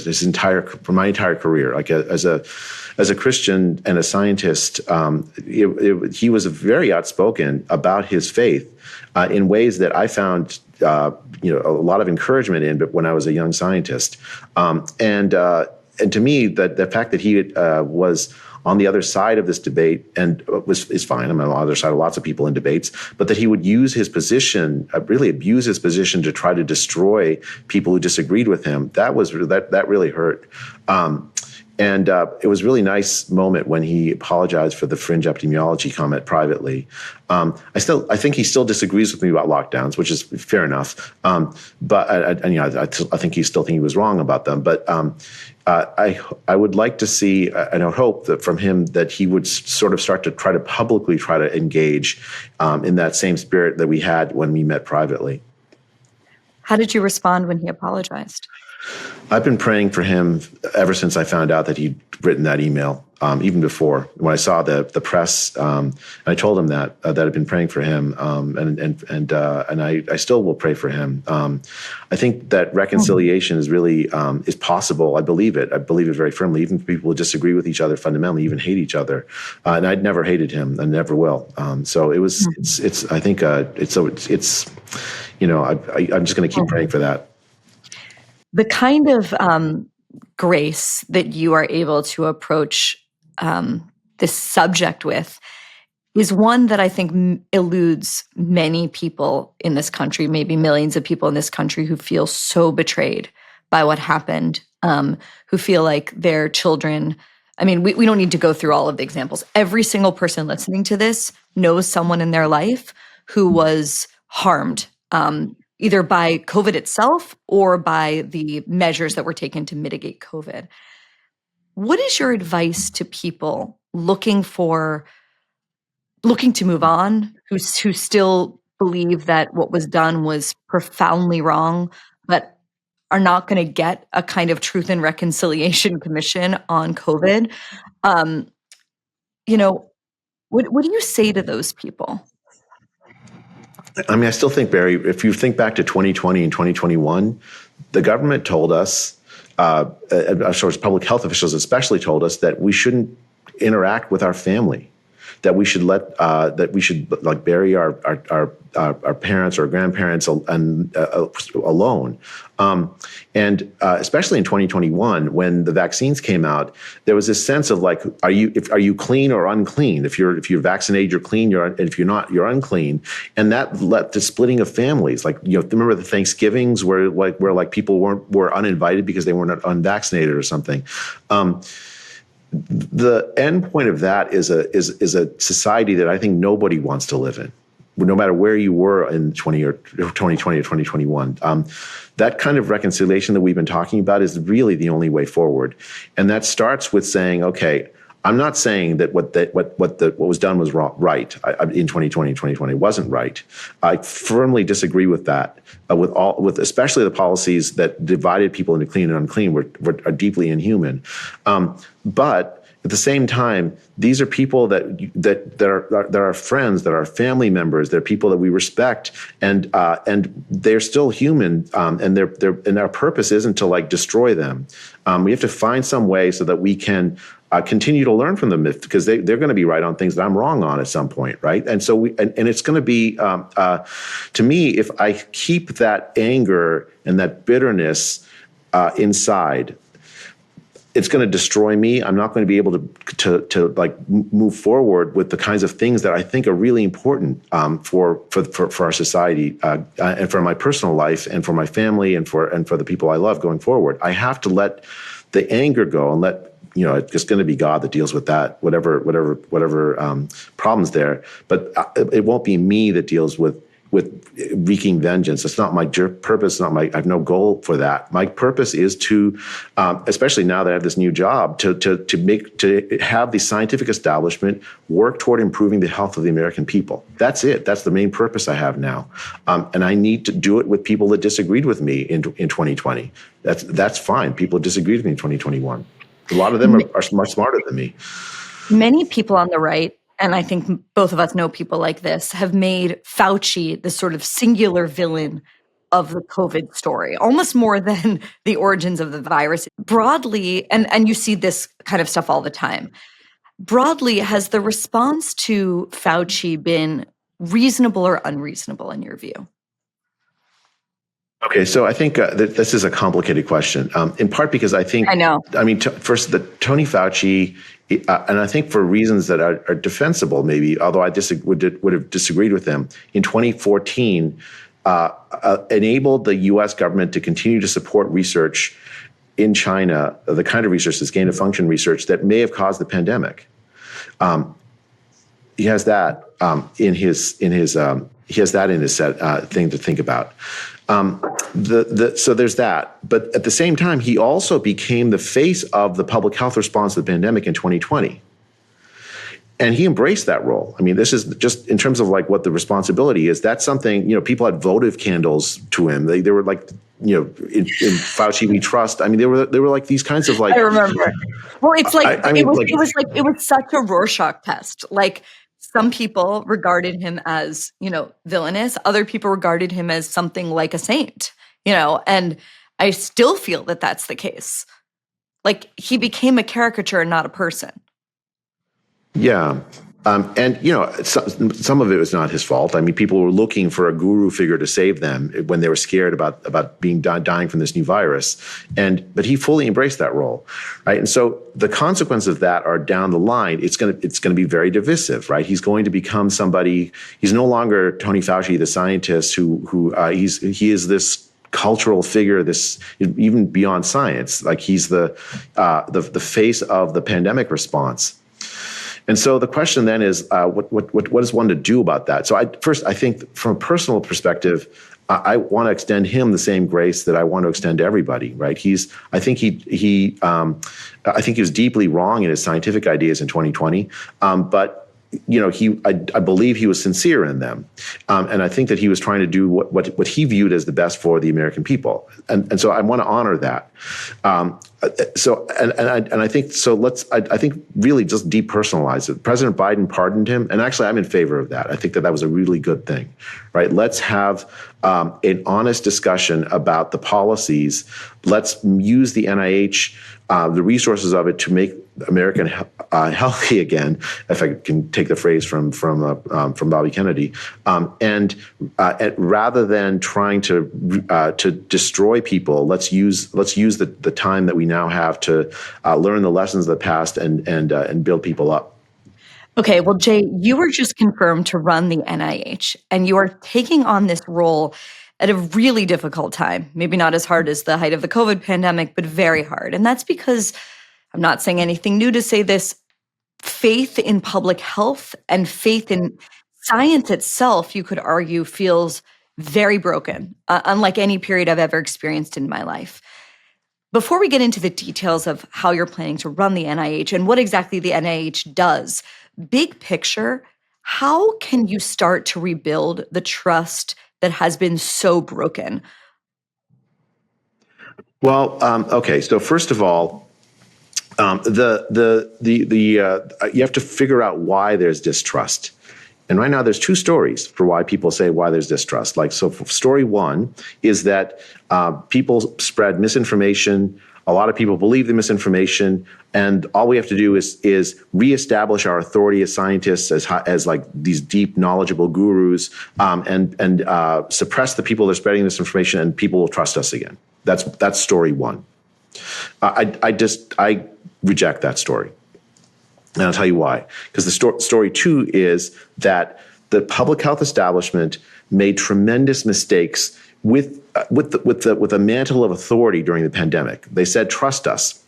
my entire career. Like as a Christian and a scientist, he was very outspoken about his faith in ways that I found a lot of encouragement in. But when I was a young scientist, and to me, the fact that he was on the other side of this debate and is fine. I'm on the other side of lots of people in debates, but that he would use his position, really abuse his position to try to destroy people who disagreed with him. That really hurt. And it was a really nice moment when he apologized for the fringe epidemiology comment privately. I think he still disagrees with me about lockdowns, which is fair enough. But I think he still think he was wrong about them. But I would like to see, and I would hope that from him that he would sort of start to publicly try to engage in that same spirit that we had when we met privately. How did you respond when he apologized? I've been praying for him ever since I found out that he'd written that email, even before when I saw the press. And I told him that I'd been praying for him, and I still will pray for him. I think that reconciliation is really is possible. I believe it. I believe it very firmly. Even people who disagree with each other fundamentally, even hate each other, and I'd never hated him. I never will. So it was. It's. I think. I'm just going to keep praying for that. The kind of grace that you are able to approach this subject with is one that I think eludes many people in this country, maybe millions of people in this country who feel so betrayed by what happened, who feel like their children. I mean, we don't need to go through all of the examples. Every single person listening to this knows someone in their life who was harmed, either by COVID itself or by the measures that were taken to mitigate COVID. What is your advice to people looking to move on, who still believe that what was done was profoundly wrong, but are not going to get a kind of Truth and Reconciliation Commission on COVID? What do you say to those people? I mean, I still think, Barry, if you think back to 2020 and 2021, the government told us, I'm sure public health officials especially told us that we shouldn't interact with our family, that we should bury our parents or grandparents alone. And especially in 2021, when the vaccines came out, there was this sense of like, are you clean or unclean? If you're vaccinated, you're clean. And if you're not, you're unclean. And that led to splitting of families. Like, remember the Thanksgivings where people were uninvited because they weren't unvaccinated or something. The end point of that is a society that I think nobody wants to live in. no matter where you were in 2020 or 2021. That kind of reconciliation that we've been talking about is really the only way forward. And that starts with saying, okay, I'm not saying that what was done was right in 2020 and 2020 wasn't right. I firmly disagree with that. With especially the policies that divided people into clean and unclean are deeply inhuman. But at the same time, these are people that are friends, that are family members, they're people that we respect, and they're still human, and our purpose isn't to like destroy them. We have to find some way so that we can continue to learn from them, because they're going to be right on things that I'm wrong on at some point, right? And so and it's going to be, to me, if I keep that anger and that bitterness inside, it's going to destroy me. I'm not going to be able to like move forward with the kinds of things that I think are really important for our society, and for my personal life, and for my family, and for the people I love going forward. I have to let the anger go and let, it's just going to be God that deals with that, whatever problems there. But it won't be me that deals with wreaking vengeance. It's not my purpose. I have no goal for that. My purpose is to, especially now that I have this new job, to have the scientific establishment work toward improving the health of the American people. That's it. That's the main purpose I have now. And I need to do it with people that disagreed with me in 2020. That's fine. People disagreed with me in 2021. A lot of them are much smarter than me. Many people on the right, and I think both of us know people like this, have made Fauci the sort of singular villain of the COVID story, almost more than the origins of the virus. Broadly, and you see this kind of stuff all the time, broadly, has the response to Fauci been reasonable or unreasonable in your view? Okay, so I think this is a complicated question, in part because I think, first, Tony Fauci, and I think for reasons that are defensible, maybe, although I would have disagreed with him, in 2014, enabled the U.S. government to continue to support research in China, the kind of research, this gain-of-function research that may have caused the pandemic. He has that in his set thing to think about. So there's that. But at the same time, he also became the face of the public health response to the pandemic in 2020. And he embraced that role. I mean, this is just in terms of like what the responsibility is. That's something, people had votive candles to him. They were like, in Fauci we trust. I mean, they were like these kinds of like. I remember. Well, it's like it was such a Rorschach test. Like, some people regarded him as, villainous. Other people regarded him as something like a saint, and I still feel that that's the case. Like, he became a caricature and not a person. Yeah. And, some of it was not his fault. I mean, people were looking for a guru figure to save them when they were scared about being dying from this new virus. But he fully embraced that role, right? And so the consequences of that are down the line. It's going to be very divisive, right? He's going to become somebody. He's no longer Tony Fauci, the scientist he is this cultural figure, this even beyond science. Like, he's the face of the pandemic response. And so the question then is, what is one to do about that? So I think from a personal perspective, I want to extend him the same grace that I want to extend to everybody, right? I think he was deeply wrong in his scientific ideas in 2020, but I believe he was sincere in them, and I think that he was trying to do what he viewed as the best for the American people, and so I want to honor that. I think so. I think really just depersonalize it. President Biden pardoned him, and actually I'm in favor of that. I think that was a really good thing, right? Let's have an honest discussion about the policies. Let's use the NIH, the resources of it, to make America healthy again, if I can take the phrase from Bobby Kennedy, and rather than trying to destroy people, let's use the time that we now have to learn the lessons of the past and build people up. Okay, well, Jay, you were just confirmed to run the NIH, and you are taking on this role at a really difficult time. Maybe not as hard as the height of the COVID pandemic, but very hard. And that's because, I'm not saying anything new to say this, faith in public health and faith in science itself, you could argue, feels very broken, unlike any period I've ever experienced in my life. Before we get into the details of how you're planning to run the NIH and what exactly the NIH does, big picture, how can you start to rebuild the trust that has been so broken? Well, okay. So first of all, you have to figure out why there's distrust. And right now, there's two stories for why people say why there's distrust. Like, so story one is that people spread misinformation. A lot of people believe the misinformation, and all we have to do is reestablish our authority as scientists, as like these deep, knowledgeable gurus, and suppress the people that are spreading this information, and people will trust us again. That's story one. I reject that story. And I'll tell you why. Because the story two is that the public health establishment made tremendous mistakes with a mantle of authority during the pandemic. They said, trust us.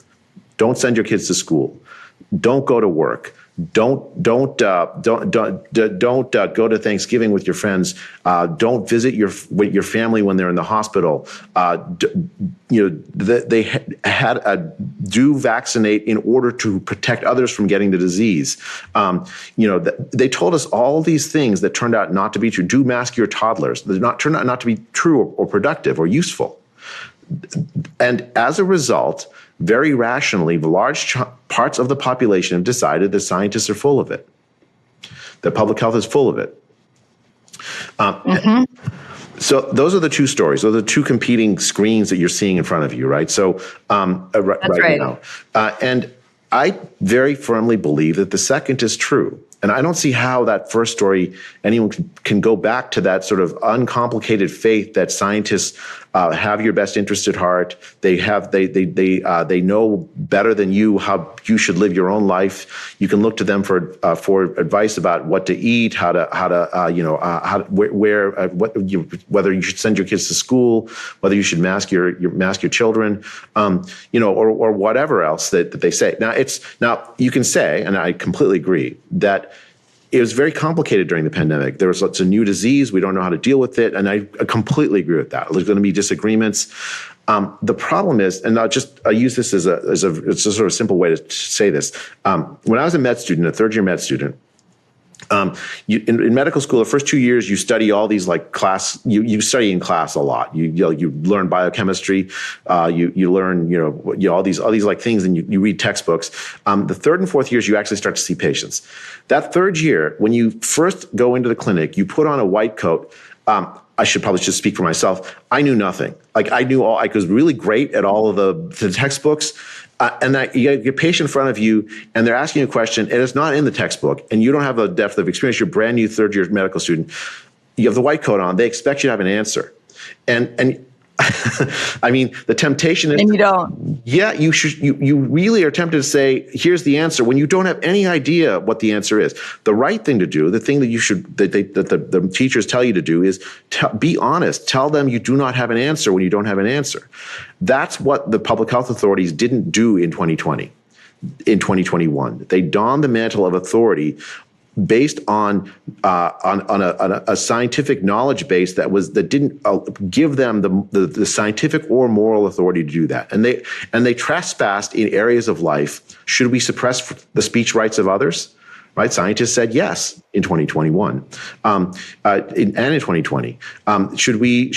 Don't send your kids to school. Don't go to work. Don't go to Thanksgiving with your friends. Don't visit your family when they're in the hospital. They had a do vaccinate in order to protect others from getting the disease. They told us all these things that turned out not to be true. Do mask your toddlers. They turned out not to be true or productive or useful. And as a result, very rationally, the large parts of the population have decided that scientists are full of it, that public health is full of it. So those are the two stories. Those are the two competing screens that you're seeing in front of you, right? So right now. And I very firmly believe that the second is true. And I don't see how that first story, anyone can go back to that sort of uncomplicated faith that scientists have your best interest at heart. They know better than you how you should live your own life. You can look to them for advice about what to eat, whether you should send your kids to school, whether you should mask your children, or whatever else that they say. Now you can say, and I completely agree, that it was very complicated during the pandemic. There was lots of new disease. We don't know how to deal with it. And I completely agree with that. There's going to be disagreements. The problem is, and I use this as a sort of simple way to say this. When I was a med student, a third year med student, in medical school, the first 2 years, you study all these like class. You study in class a lot. You learn biochemistry. You learn all these like things, and you read textbooks. The third and fourth years, you actually start to see patients. That third year, when you first go into the clinic, you put on a white coat. I should probably just speak for myself. I knew nothing. Like I was really great at all of the textbooks. And that you get a patient in front of you and they're asking you a question and it's not in the textbook and you don't have a depth of experience. You're a brand new third year medical student. You have the white coat on. They expect you to have an answer. And I mean, the temptation is, and you don't. Yeah, you should. You really are tempted to say, "Here's the answer," when you don't have any idea what the answer is. The right thing to do, the thing that you should, that the teachers tell you to do, is be honest. Tell them you do not have an answer when you don't have an answer. That's what the public health authorities didn't do in 2020. In 2021, they donned the mantle of authority based on a scientific knowledge base that didn't give them the scientific or moral authority to do that, and they trespassed in areas of life. Should we suppress the speech rights of others? Right? Scientists said yes in 2021 and in 2020. Should we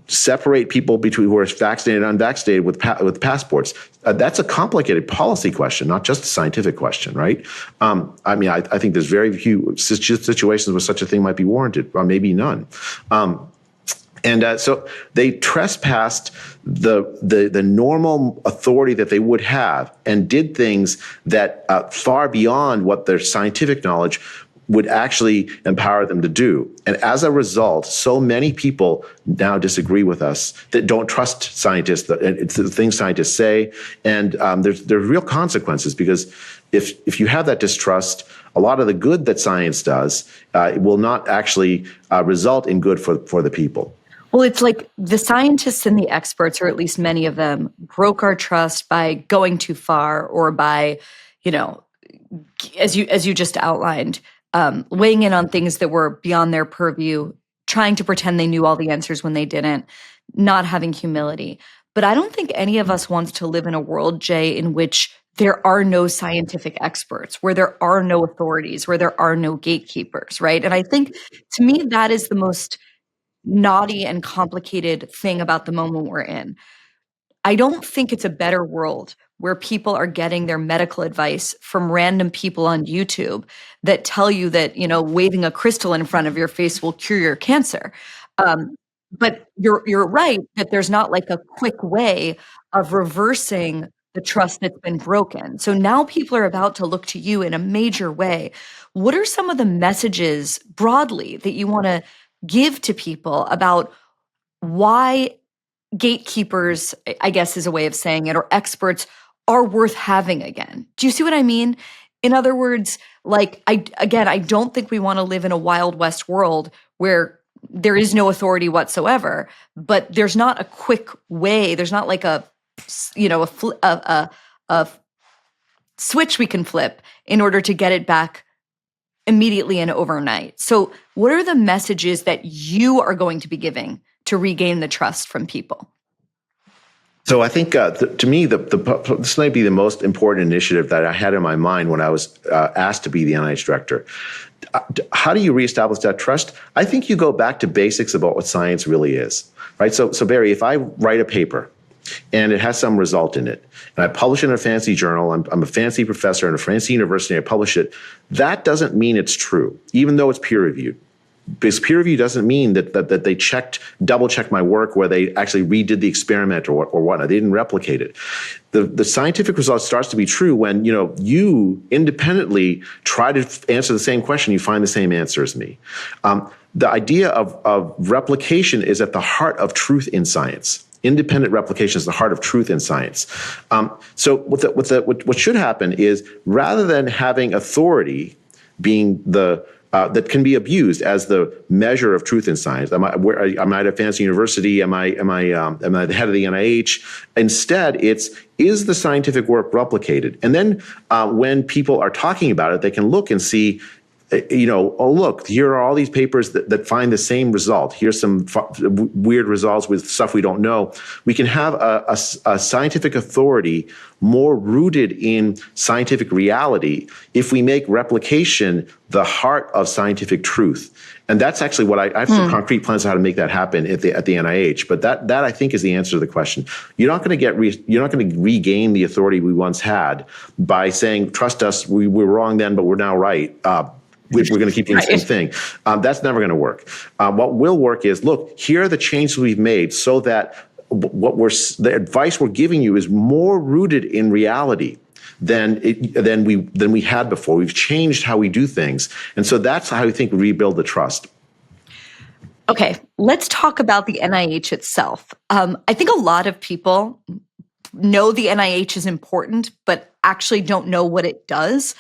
separate people between who are vaccinated and unvaccinated with passports? That's a complicated policy question, not just a scientific question, right? I mean, I think there's very few situations where such a thing might be warranted, or maybe none. So they trespassed the normal authority that they would have and did things that far beyond what their scientific knowledge would actually empower them to do. And as a result, so many people now disagree with us that don't trust scientists, the things scientists say. And there's real consequences, because if you have that distrust, a lot of the good that science does will not actually result in good for the people. Well, it's like the scientists and the experts, or at least many of them, broke our trust by going too far, or by, as you just outlined, weighing in on things that were beyond their purview, trying to pretend they knew all the answers when they didn't, not having humility. But I don't think any of us wants to live in a world, Jay, in which there are no scientific experts, where there are no authorities, where there are no gatekeepers, right? And I think, to me, that is the most knotty and complicated thing about the moment we're in. I don't think it's a better world where people are getting their medical advice from random people on YouTube that tell you that, waving a crystal in front of your face will cure your cancer. But you're right that there's not like a quick way of reversing the trust that's been broken. So now people are about to look to you in a major way. What are some of the messages broadly that you want to give to people about why gatekeepers, I guess is a way of saying it, or experts are worth having again? Do you see what I mean? In other words, like, I don't think we want to live in a Wild West world where there is no authority whatsoever, but there's not a quick way. There's not like a switch we can flip in order to get it back immediately and overnight. So what are the messages that you are going to be giving to regain the trust from people? So I think, to me, this might be the most important initiative that I had in my mind when I was asked to be the NIH director. How do you reestablish that trust? I think you go back to basics about what science really is, right? So Barry, if I write a paper and it has some result in it, and I publish it in a fancy journal, I'm a fancy professor in a fancy university, I publish it, that doesn't mean it's true, even though it's peer-reviewed. Because peer review doesn't mean that they double checked my work, where they actually redid the experiment or whatnot. They didn't replicate it. The scientific result starts to be true when you independently try to answer the same question, you find the same answer as me. The idea of replication is at the heart of truth in science. Independent replication is the heart of truth in science. So what should happen is, rather than having authority being that can be abused as the measure of truth in science. Am I at a fancy university? Am I the head of the NIH? Instead, is the scientific work replicated? And then when people are talking about it, they can look and see, oh, look, here are all these papers that find the same result. Here's some weird results with stuff we don't know. We can have a scientific authority more rooted in scientific reality if we make replication the heart of scientific truth. And that's actually what I have some concrete plans on how to make that happen at the NIH. But that I think is the answer to the question. You're not going to regain the authority we once had by saying, trust us, we were wrong then, but we're now right. We're going to keep doing the same thing. That's never going to work. What will work is, look, here are the changes we've made so that the advice we're giving you is more rooted in reality than we had before. We've changed how we do things. And so that's how I think we rebuild the trust. Okay, let's talk about the NIH itself. I think a lot of people know the NIH is important, but actually don't know what it does.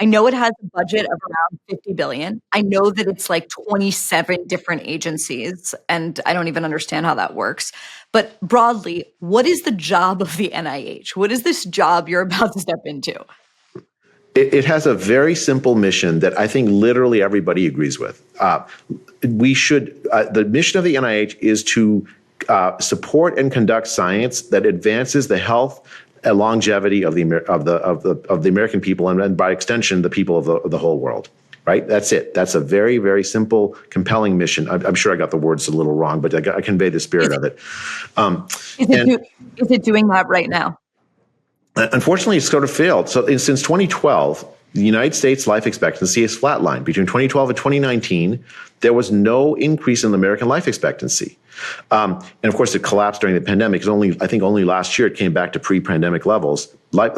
I know it has a budget of around $50 billion. I know that it's like 27 different agencies, and I don't even understand how that works. But broadly, what is the job of the NIH? What is this job you're about to step into? It has a very simple mission that I think literally everybody agrees with. The mission of the NIH is to support and conduct science that advances the health and longevity of the American people, and by extension, the people of the whole world. Right? That's it. That's a very, very simple, compelling mission. I'm sure I got the words a little wrong, but I convey the spirit of it. Is it doing that right now? Unfortunately, it's sort of failed. So since 2012, the United States life expectancy has flatlined. Between 2012 and 2019, there was no increase in American life expectancy. And of course, it collapsed during the pandemic. I think only last year it came back to pre-pandemic levels. And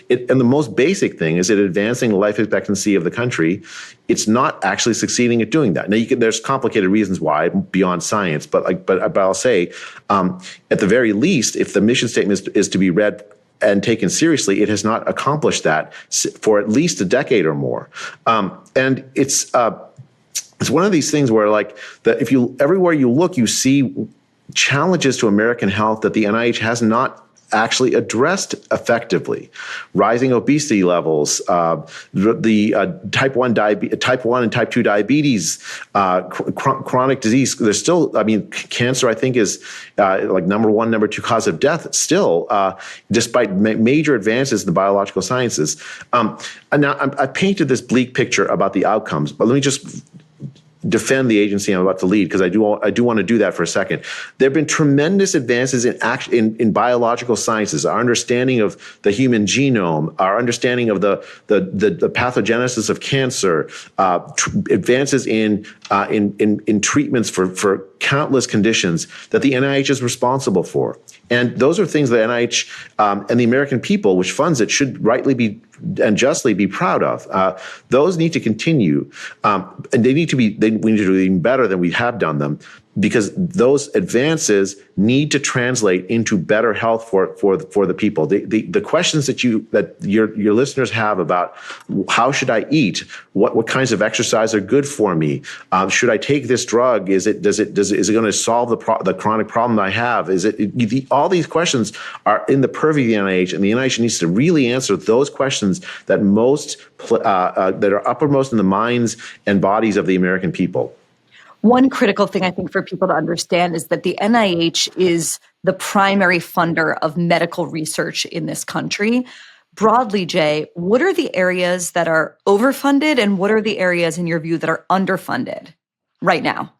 the most basic thing is that advancing the life expectancy of the country, it's not actually succeeding at doing that. Now, there's complicated reasons why beyond science, but I'll say, at the very least, if the mission statement is to be read and taken seriously, it has not accomplished that for at least a decade or more. And it's one of these things where, everywhere you look, you see challenges to American health that the NIH has not actually addressed effectively. Rising obesity levels, the type 1 and type 2 diabetes, chronic disease. There's still, cancer, I think, is like number 1, number 2 cause of death still, despite major advances in the biological sciences. And now I painted this bleak picture about the outcomes, but let me just defend the agency I'm about to lead, because I do want to do that for a second. There have been tremendous advances in biological sciences, our understanding of the human genome, our understanding of the pathogenesis of cancer, advances in treatments for countless conditions that the NIH is responsible for. And those are things the NIH and the American people, which funds it, should rightly be and justly be proud of. Those need to continue, and we need to do even better than we have done them, because those advances need to translate into better health for the people. The questions that your listeners have about how should I eat, what kinds of exercise are good for me, should I take this drug, is it going to solve the chronic problem I have, all these questions are in the purview of the NIH, and the NIH needs to really answer those questions that that are uppermost in the minds and bodies of the American people. One critical thing I think for people to understand is that the NIH is the primary funder of medical research in this country. Broadly, Jay, what are the areas that are overfunded and what are the areas, in your view, that are underfunded right now?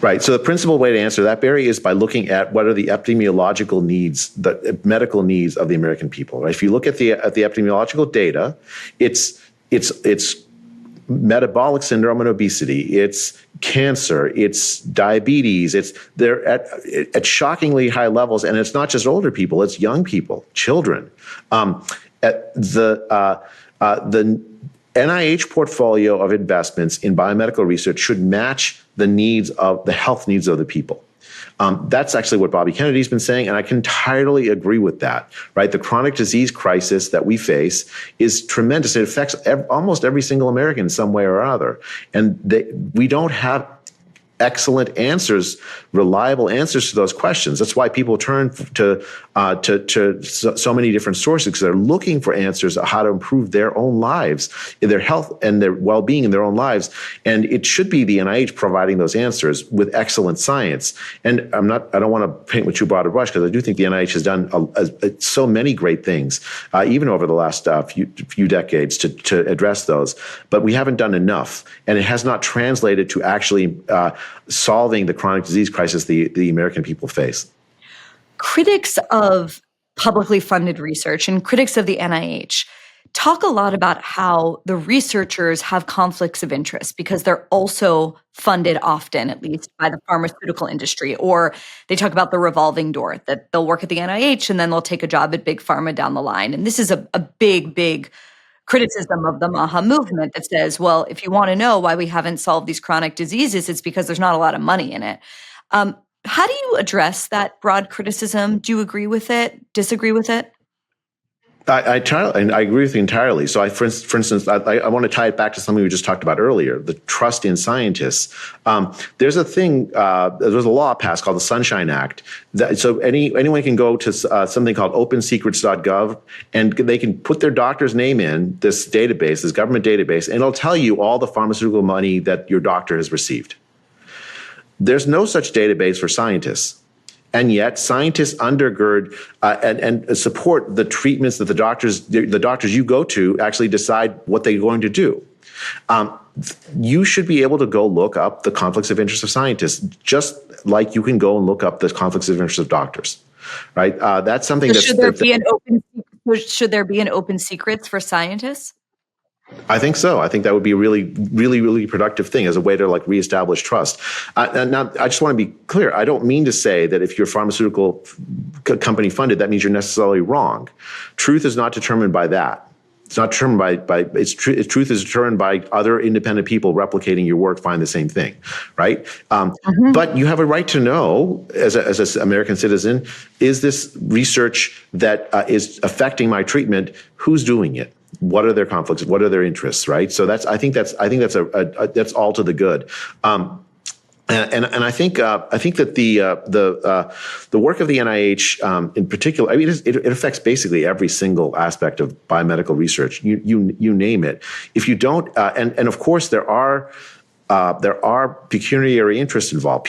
Right. So the principal way to answer that, Barry, is by looking at what are the epidemiological needs, the medical needs of the American people. Right? If you look at the epidemiological data, it's metabolic syndrome and obesity, it's cancer, it's diabetes, they're at shockingly high levels, and it's not just older people, it's young people, children. The NIH portfolio of investments in biomedical research should match the health needs of the people. That's actually what Bobby Kennedy's been saying, and I can entirely agree with that, right? The chronic disease crisis that we face is tremendous. It affects almost every single American in some way or other. And we don't have excellent answers, reliable answers to those questions. That's why people turn to so many different sources, because they're looking for answers on how to improve their own lives, in their health and their well-being in their own lives. And it should be the NIH providing those answers with excellent science. And I don't want to paint with too broad a brush, because I do think the NIH has done so many great things, even over the last few decades to address those. But we haven't done enough, and it has not translated to actually solving the chronic disease crisis the American people face. Critics of publicly funded research and critics of the NIH talk a lot about how the researchers have conflicts of interest because they're also funded often, at least, by the pharmaceutical industry. Or they talk about the revolving door, that they'll work at the NIH and then they'll take a job at Big Pharma down the line. And this is a big criticism of the MAHA movement that says, well, if you want to know why we haven't solved these chronic diseases, it's because there's not a lot of money in it. How do you address that broad criticism? Do you agree with it? Disagree with it? I agree with you entirely. So, for instance, I want to tie it back to something we just talked about earlier: the trust in scientists. There's a thing. There's a law passed called the Sunshine Act. So anyone can go to something called OpenSecrets.gov, and they can put their doctor's name in this database, this government database, and it'll tell you all the pharmaceutical money that your doctor has received. There's no such database for scientists. And yet scientists undergird and support the treatments that the doctors you go to actually decide what they're going to do. You should be able to go look up the conflicts of interest of scientists, just like you can go and look up the conflicts of interest of doctors, right? That's something so should there be an open secrets for scientists? I think so. I think that would be a really productive thing as a way to reestablish trust. And now, I just want to be clear. I don't mean to say that if you're pharmaceutical company funded, that means you're necessarily wrong. Truth is not determined by that. It's not determined by truth is determined by other independent people replicating your work, find the same thing, right? But you have a right to know, as an American citizen, is this research that is affecting my treatment? Who's doing it? What are their conflicts? What are their interests? Right. So I think that's all to the good. And I think that the work of the NIH in particular, I mean, it affects basically every single aspect of biomedical research. You name it. If you don't, and of course there are pecuniary interests involved.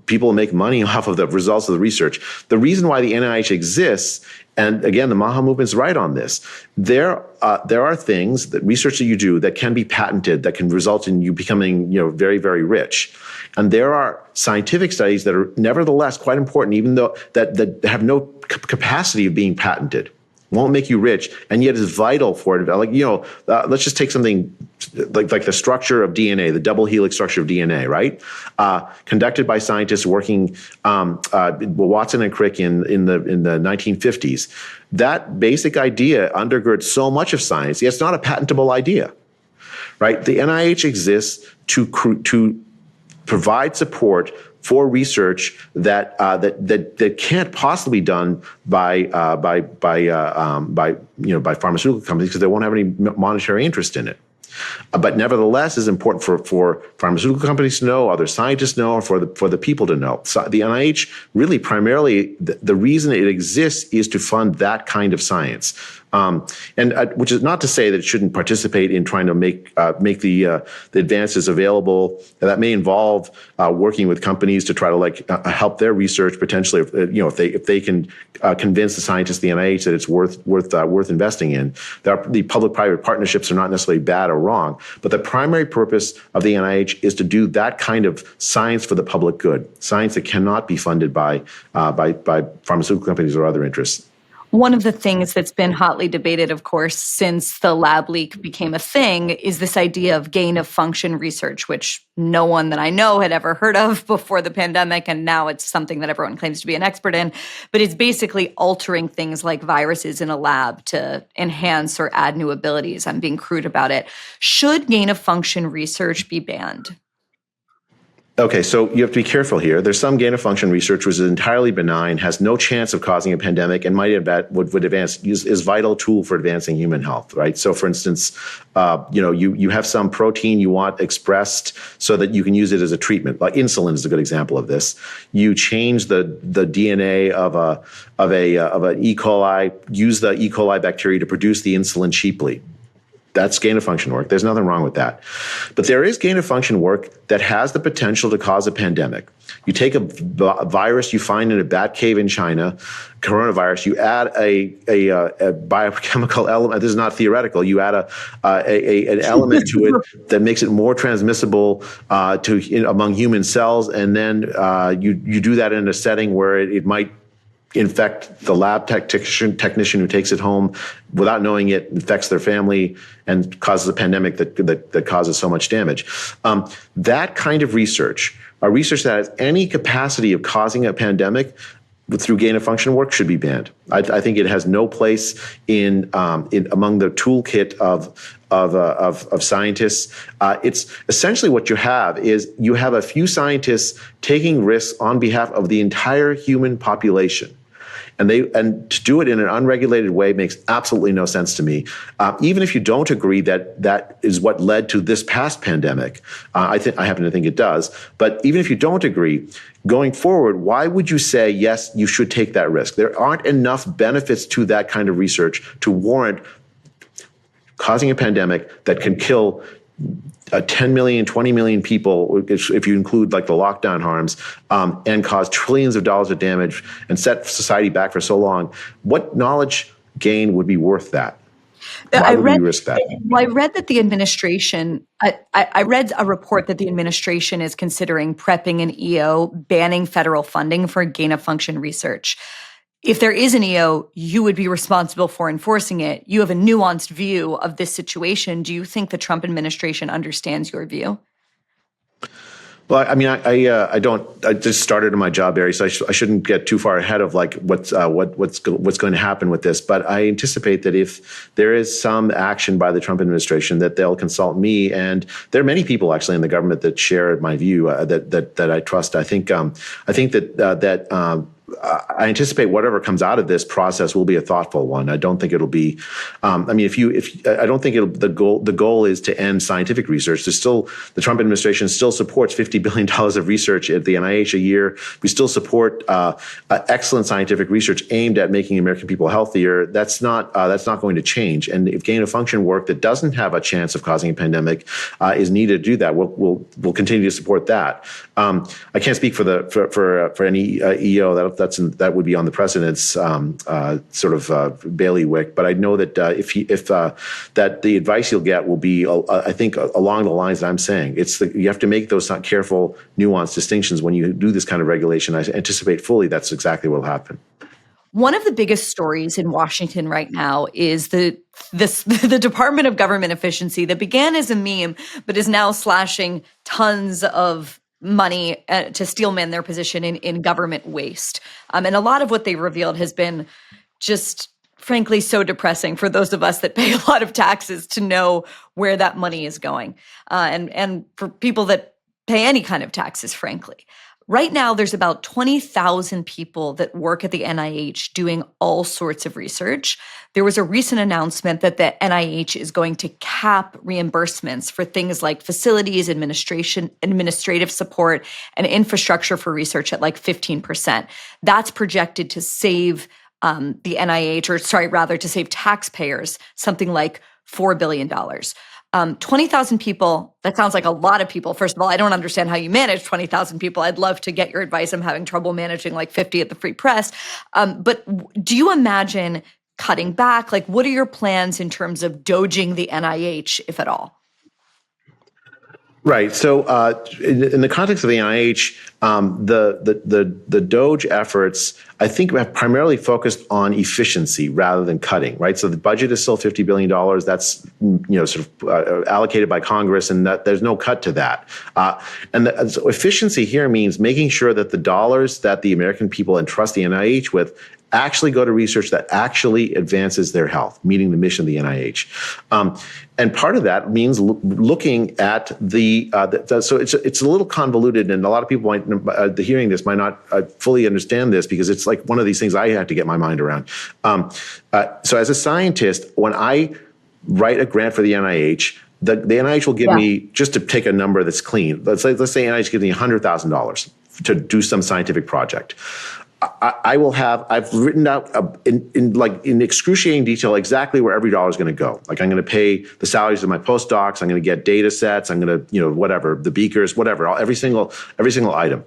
People make money off of the results of the research. The reason why the NIH exists, and again, the Maha movement's right on this. There are things that research that you do that can be patented, that can result in you becoming, very, very rich. And there are scientific studies that are nevertheless quite important, even though that have no capacity of being patented. Won't make you rich, and yet is vital for it. Let's just take something like the structure of DNA, the double helix structure of DNA, right? Conducted by scientists working Watson and Crick in the 1950s. That basic idea undergirds so much of science. Yet it's not a patentable idea, right? The NIH exists to provide support for research that can't possibly be done by pharmaceutical companies because they won't have any monetary interest in it. But nevertheless, is important for pharmaceutical companies to know, other scientists to know, or for the people to know. So the NIH really primarily the reason it exists is to fund that kind of science. Which is not to say that it shouldn't participate in trying to make the advances available. That may involve working with companies to try to help their research potentially. If they can convince the scientists of the NIH that it's worth investing in. The public-private partnerships are not necessarily bad or wrong, but the primary purpose of the NIH is to do that kind of science for the public good, science that cannot be funded by pharmaceutical companies or other interests. One of the things that's been hotly debated, of course, since the lab leak became a thing is this idea of gain-of-function research, which no one that I know had ever heard of before the pandemic, and now it's something that everyone claims to be an expert in. But it's basically altering things like viruses in a lab to enhance or add new abilities. I'm being crude about it. Should gain-of-function research be banned? Okay, so you have to be careful here. There's some gain-of-function research which is entirely benign, has no chance of causing a pandemic, and would advance is vital tool for advancing human health, right? So, for instance, you have some protein you want expressed so that you can use it as a treatment. Like insulin is a good example of this. You change the DNA of an E. coli, use the E. coli bacteria to produce the insulin cheaply. That's gain-of-function work. There's nothing wrong with that. But there is gain-of-function work that has the potential to cause a pandemic. You take a virus you find in a bat cave in China, coronavirus, you add a biochemical element. This is not theoretical. You add an element to it that makes it more transmissible among human cells, and then you do that in a setting where it might infect the lab technician who takes it home without knowing it, infects their family, and causes a pandemic that causes so much damage. That kind of research, a research that has any capacity of causing a pandemic through gain-of-function work, should be banned. I think it has no place in among the toolkit of scientists. It's essentially what you have a few scientists taking risks on behalf of the entire human population. And to do it in an unregulated way makes absolutely no sense to me. Even if you don't agree that is what led to this past pandemic, I happen to think it does. But even if you don't agree, going forward, why would you say yes, you should take that risk? There aren't enough benefits to that kind of research to warrant causing a pandemic that can kill 10 million, 20 million people, if you include like the lockdown harms, and cause trillions of dollars of damage and set society back for so long. What knowledge gain would be worth that? Why would we risk that? Well, I read that the administration, I read a report that the administration is considering prepping an EO banning federal funding for gain-of-function research. If there is an EO, you would be responsible for enforcing it. You have a nuanced view of this situation. Do you think the Trump administration understands your view? Well, I mean, I don't. I just started in my job, Barry, so I shouldn't get too far ahead of like what's going to happen with this. But I anticipate that if there is some action by the Trump administration, that they'll consult me, and there are many people actually in the government that share my view that I trust. I think that I anticipate whatever comes out of this process will be a thoughtful one. I don't think it'll be. I mean, I don't think the goal is to end scientific research. The Trump administration still supports $50 billion of research at the NIH a year. We still support excellent scientific research aimed at making American people healthier. That's not going to change. And if gain of function work that doesn't have a chance of causing a pandemic is needed to do that, we'll continue to support that. I can't speak for any EO that would be on the president's sort of bailiwick, but I know that that the advice you'll get will be, I think, along the lines that I'm saying. You have to make those careful, nuanced distinctions when you do this kind of regulation. I anticipate fully that's exactly what will happen. One of the biggest stories in Washington right now is the Department of Government Efficiency that began as a meme, but is now slashing tons of money to steelman their position in government waste. And a lot of what they revealed has been just, frankly, so depressing for those of us that pay a lot of taxes to know where that money is going. And for people that pay any kind of taxes, frankly. Right now, there's about 20,000 people that work at the NIH doing all sorts of research. There was a recent announcement that the NIH is going to cap reimbursements for things like facilities, administrative support, and infrastructure for research at like 15%. That's projected to save the NIH, to save taxpayers something like $4 billion. 20,000 people, that sounds like a lot of people. First of all, I don't understand how you manage 20,000 people. I'd love to get your advice. I'm having trouble managing like 50 at the Free Press. But do you imagine cutting back? Like, what are your plans in terms of doging the NIH, if at all? Right. So in the context of the NIH, the DOGE efforts, I think, have primarily focused on efficiency rather than cutting. Right. So the budget is still $50 billion. That's sort of allocated by Congress, and that there's no cut to that. So efficiency here means making sure that the dollars that the American people entrust the NIH with actually go to research that actually advances their health, meeting the mission of the NIH. And part of that means looking at so it's a little convoluted, and a lot of people hearing this might not fully understand this because it's like one of these things I have to get my mind around. So as a scientist, when I write a grant for the NIH, the NIH will give me, just to take a number that's clean, let's say NIH gives me $100,000 to do some scientific project. I've written out in excruciating detail exactly where every dollar is going to go. Like, I'm going to pay the salaries of my postdocs. I'm going to get data sets. I'm going to, whatever, the beakers, whatever, every single item.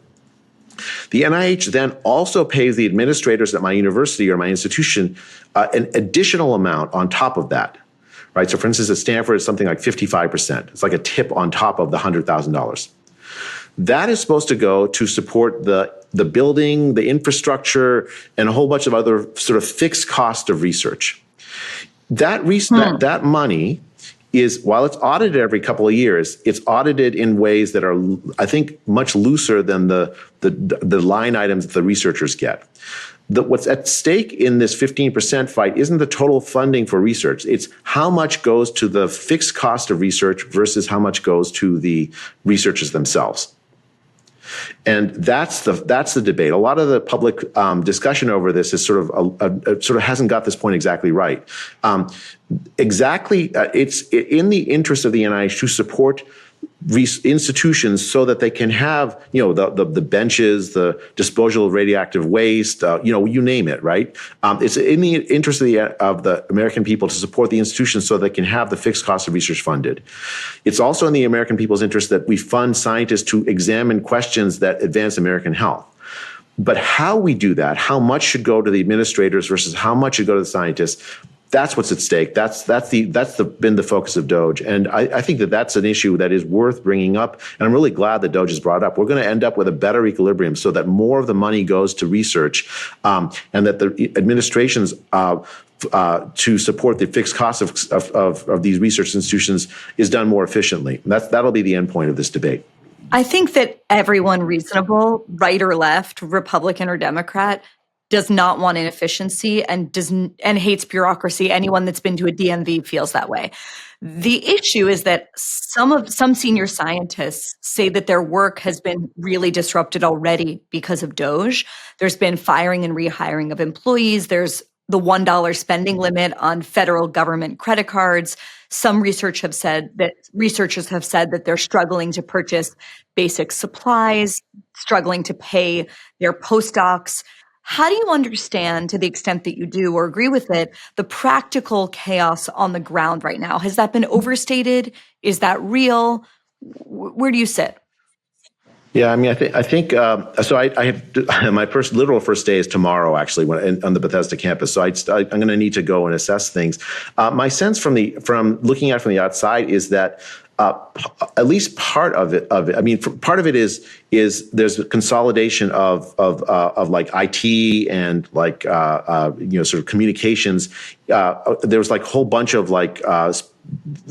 The NIH then also pays the administrators at my university or my institution an additional amount on top of that. Right. So, for instance, at Stanford, it's something like 55%. It's like a tip on top of the $100,000. That is supposed to go to support the building, the infrastructure, and a whole bunch of other sort of fixed cost of research. That money is, while it's audited every couple of years, it's audited in ways that are, I think, much looser than the line items that the researchers get. What's at stake in this 15% fight isn't the total funding for research. It's how much goes to the fixed cost of research versus how much goes to the researchers themselves. And that's the debate. A lot of the public discussion over this is sort of hasn't got this point exactly right. It's in the interest of the NIH to support institutions so that they can have, the benches, the disposal of radioactive waste, you name it, right? It's in the interest of the American people to support the institutions so they can have the fixed cost of research funded. It's also in the American people's interest that we fund scientists to examine questions that advance American health. But how we do that, how much should go to the administrators versus how much should go to the scientists, that's what's at stake. That's been the focus of DOGE. And I think that's an issue that is worth bringing up. And I'm really glad that DOGE has brought up. We're going to end up with a better equilibrium so that more of the money goes to research and that the administrations to support the fixed costs of these research institutions is done more efficiently. That'll be the end point of this debate. I think that everyone reasonable, right or left, Republican or Democrat, does not want inefficiency and hates bureaucracy. Anyone that's been to a DMV feels that way. The issue is that some senior scientists say that their work has been really disrupted already because of DOGE. There's been firing and rehiring of employees. There's the $1 spending limit on federal government credit cards. Some researchers have said that they're struggling to purchase basic supplies, struggling to pay their postdocs. How do you understand, to the extent that you do or agree with it, the practical chaos on the ground right now? Has that been overstated? Is that real? Where do you sit? Yeah, I mean, I think so. I have my literal first day is tomorrow, actually, on the Bethesda campus. So I'm going to need to go and assess things. My sense from looking at it from the outside is that at least part of it. I mean, part of it is there's a consolidation of like IT and like sort of communications. There was like a whole bunch of like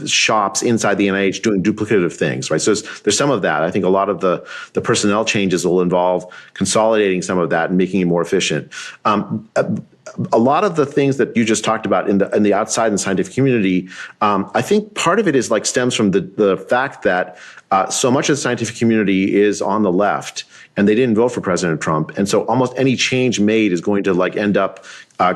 shops inside the NIH doing duplicative things, right? So there's some of that. I think a lot of the personnel changes will involve consolidating some of that and making it more efficient. A lot of the things that you just talked about in the outside and scientific community, I think part of it is like stems from the fact that so much of the scientific community is on the left, and they didn't vote for President Trump, and so almost any change made is going to like end up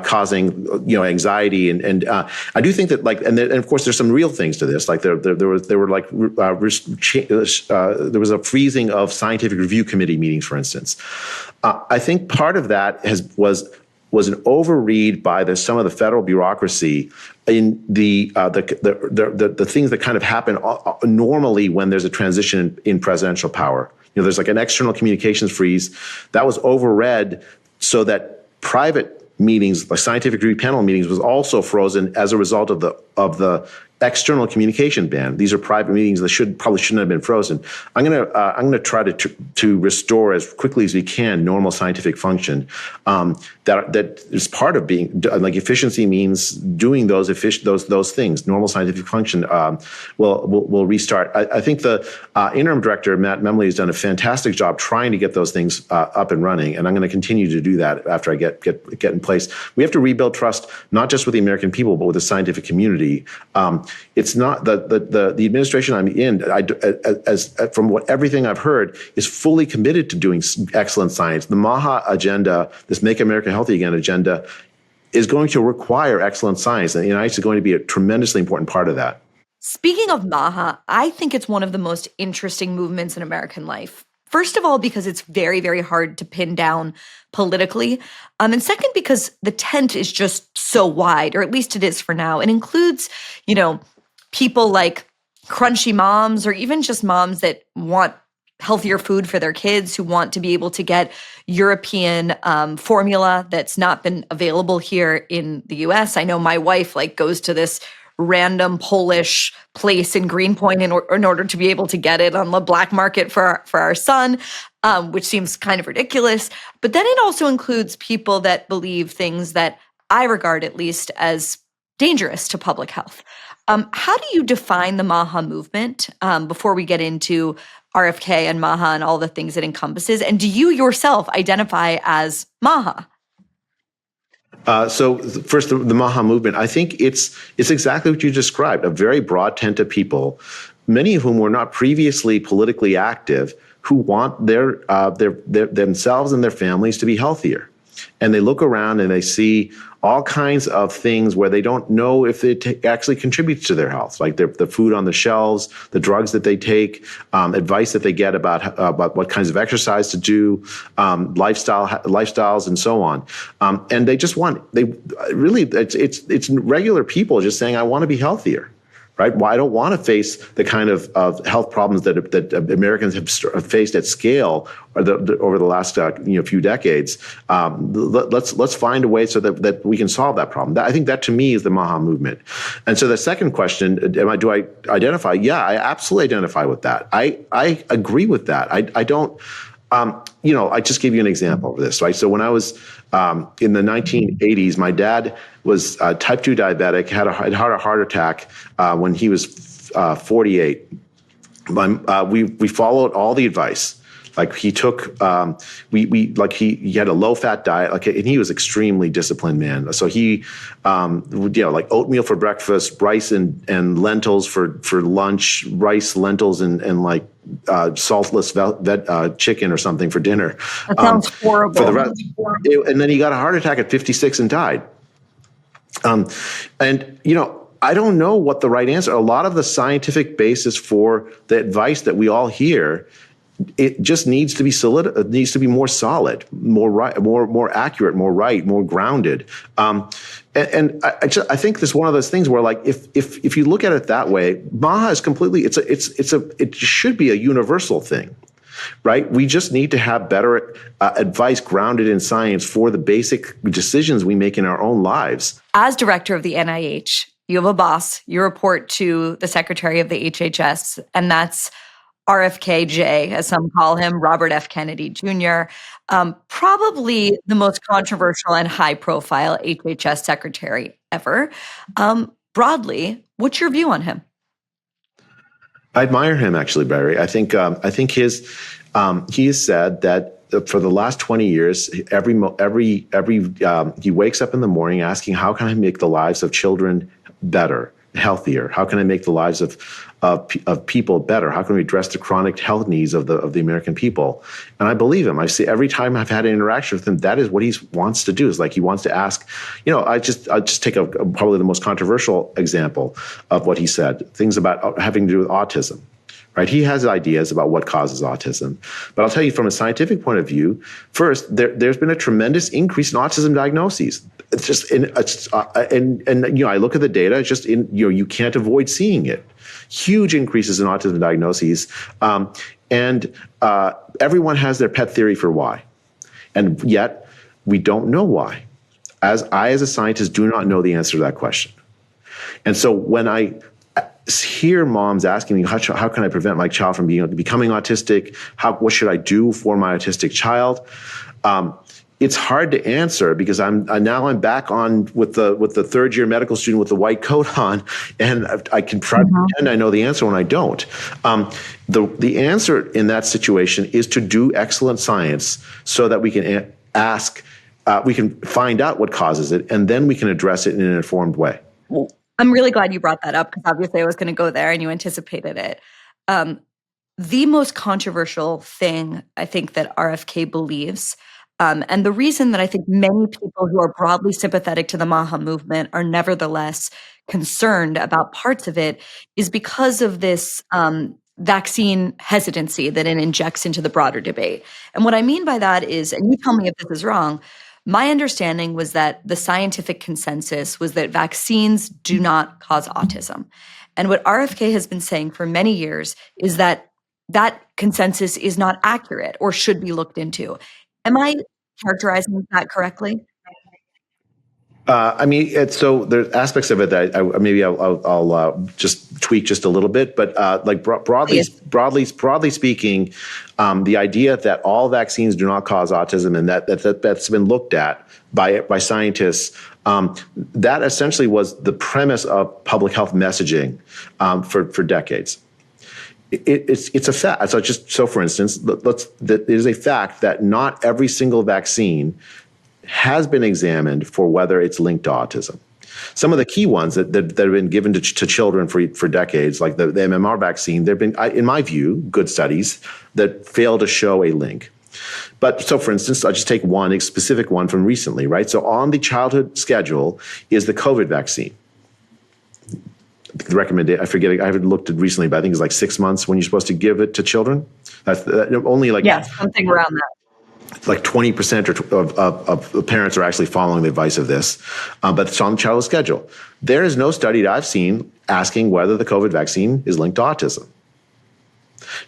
causing anxiety, and I do think that and of course there's some real things to this, like there was a freezing of scientific review committee meetings, for instance. I think part of that was an overread by some of the federal bureaucracy in the things that kind of happen normally when there's a transition in presidential power. There's like an external communications freeze that was overread so that private meetings, like scientific review panel meetings, was also frozen as a result of the external communication ban. These are private meetings that probably shouldn't have been frozen. I'm gonna try to restore as quickly as we can normal scientific function. That is part of being like efficiency means doing those things. Normal scientific function will restart. I think the interim director Matt Memley has done a fantastic job trying to get those things up and running, and I'm going to continue to do that after I get in place. We have to rebuild trust not just with the American people but with the scientific community. It's not the administration I'm in, from everything I've heard, is fully committed to doing excellent science. The MAHA agenda, this Make America Healthy Again agenda, is going to require excellent science, and the NIH is going to be a tremendously important part of that. Speaking of MAHA, I think it's one of the most interesting movements in American life. First of all, because it's very, very hard to pin down politically. And second, because the tent is just so wide, or at least it is for now. It includes, people like crunchy moms, or even just moms that want healthier food for their kids, who want to be able to get European formula that's not been available here in the US. I know my wife goes to this random Polish place in Greenpoint in order to be able to get it on the black market for our son, which seems kind of ridiculous. But then it also includes people that believe things that I regard, at least, as dangerous to public health. How do you define the MAHA movement before we get into RFK and MAHA and all the things it encompasses? And do you yourself identify as MAHA? So first, the MAHA movement, I think it's exactly what you described, a very broad tent of people, many of whom were not previously politically active, who want their themselves and their families to be healthier. And they look around and they see all kinds of things where they don't know if it actually contributes to their health, like the food on the shelves, the drugs that they take, advice that they get about what kinds of exercise to do, lifestyles, and so on. And they just it's regular people just saying, I want to be healthier. Right? Well, I don't want to face the kind of health problems that Americans have faced at scale over the last few decades. Let's find a way so that we can solve that problem. I think that, to me, is the MAHA movement. And so the second question, do I identify? Yeah, I absolutely identify with that. I agree with that. I don't. I just gave you an example of this, right? So when I was in the 1980s, my dad was type 2 diabetic, had a heart attack when he was 48. We followed all the advice. Like he took, he had a low fat diet, and he was extremely disciplined man. So he, like oatmeal for breakfast, rice and lentils for lunch, rice, lentils, and like saltless chicken or something for dinner. That sounds horrible. For the rest, and then he got a heart attack at 56 and died. I don't know what the right answer. A lot of the scientific basis for the advice that we all hear, it just needs to be solid. It needs to be more solid, more right, more accurate, more right, more grounded. I think this is one of those things where, like, if you look at it that way, MAHA is completely. It should be a universal thing. Right? We just need to have better advice grounded in science for the basic decisions we make in our own lives. As director of the NIH, you have a boss. You report to the secretary of the HHS, and that's RFK J, as some call him, Robert F. Kennedy Jr., probably the most controversial and high-profile HHS secretary ever. Broadly, what's your view on him? I admire him, actually, Barry. I think he has said that for the last 20 years, he wakes up in the morning asking, how can I make the lives of children better, healthier? How can I make the lives of people better? How can we address the chronic health needs of the American people? And I believe him. I see every time I've had an interaction with him, that is what he wants to do. Is like he wants to ask. I'll just take probably the most controversial example of what he said. Things about having to do with autism. Right? He has ideas about what causes autism. But I'll tell you from a scientific point of view, first, there's been a tremendous increase in autism diagnoses. It's just I look at the data, it's just you can't avoid seeing it. Huge increases in autism diagnoses. And everyone has their pet theory for why. And yet we don't know why. As a scientist, do not know the answer to that question. And so when I hear moms asking me, how can I prevent my child from becoming autistic? What should I do for my autistic child? It's hard to answer because I'm back on with the third year medical student with the white coat on, and I can try to pretend I know the answer when I don't. The answer in that situation is to do excellent science so that we can we can find out what causes it, and then we can address it in an informed way. I'm really glad you brought that up because obviously I was going to go there and you anticipated it. The most controversial thing I think that RFK believes, and the reason that I think many people who are broadly sympathetic to the MAHA movement are nevertheless concerned about parts of it, is because of this vaccine hesitancy that it injects into the broader debate. And what I mean by that is, and you tell me if this is wrong, my understanding was that the scientific consensus was that vaccines do not cause autism. And what RFK has been saying for many years is that that consensus is not accurate or should be looked into. Am I characterizing that correctly? So there's aspects of it that I'll just tweak just a little bit, but broadly speaking, the idea that all vaccines do not cause autism and that's been looked at by scientists, that essentially was the premise of public health messaging for decades. It's a fact. So for instance, it is a fact that not every single vaccine has been examined for whether it's linked to autism. Some of the key ones that have been given to children for decades, like the MMR vaccine, there have been, in my view, good studies that fail to show a link. But so, for instance, I'll just take a specific one from recently, right? So on the childhood schedule is the COVID vaccine. The recommended, I forget, I haven't looked at recently, but I think it's like 6 months when you're supposed to give it to children. That's only like... Yes, something around that. Like 20% of parents are actually following the advice of this, but it's on the childhood schedule. There is no study that I've seen asking whether the COVID vaccine is linked to autism.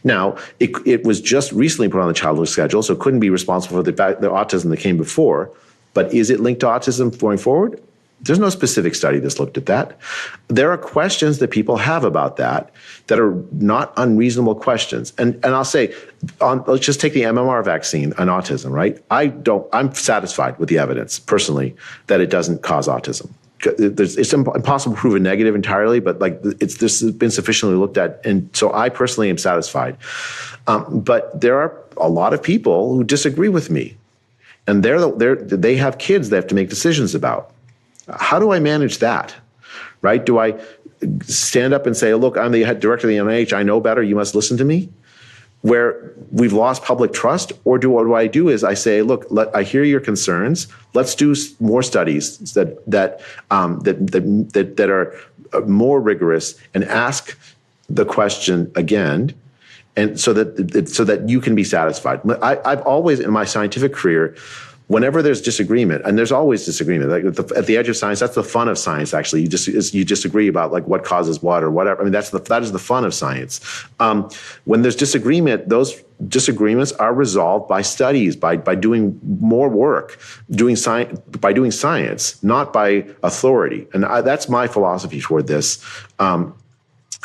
Now, it was just recently put on the childhood schedule, so it couldn't be responsible for the autism that came before, but is it linked to autism going forward? There's no specific study that's looked at that. There are questions that people have about that are not unreasonable questions. And I'll say, let's just take the MMR vaccine on autism, right? I'm satisfied with the evidence personally that it doesn't cause autism. it's impossible to prove a negative entirely, but like this has been sufficiently looked at, and so I personally am satisfied. But there are a lot of people who disagree with me, and they have kids they have to make decisions about. How do I manage that? Right? Do I stand up and say, look, I'm the head director of the NIH, I know better, you must listen to me? Where we've lost public trust? Or what I do is I say, look, I hear your concerns. Let's do more studies that are more rigorous and ask the question again, and so that you can be satisfied. I've always in my scientific career, whenever there's disagreement, and there's always disagreement, like at the edge of science, that's the fun of science. Actually, you disagree about like what causes what or whatever. I mean, that is the fun of science. When there's disagreement, those disagreements are resolved by studies, by doing more work, by doing science, not by authority. And that's my philosophy toward this.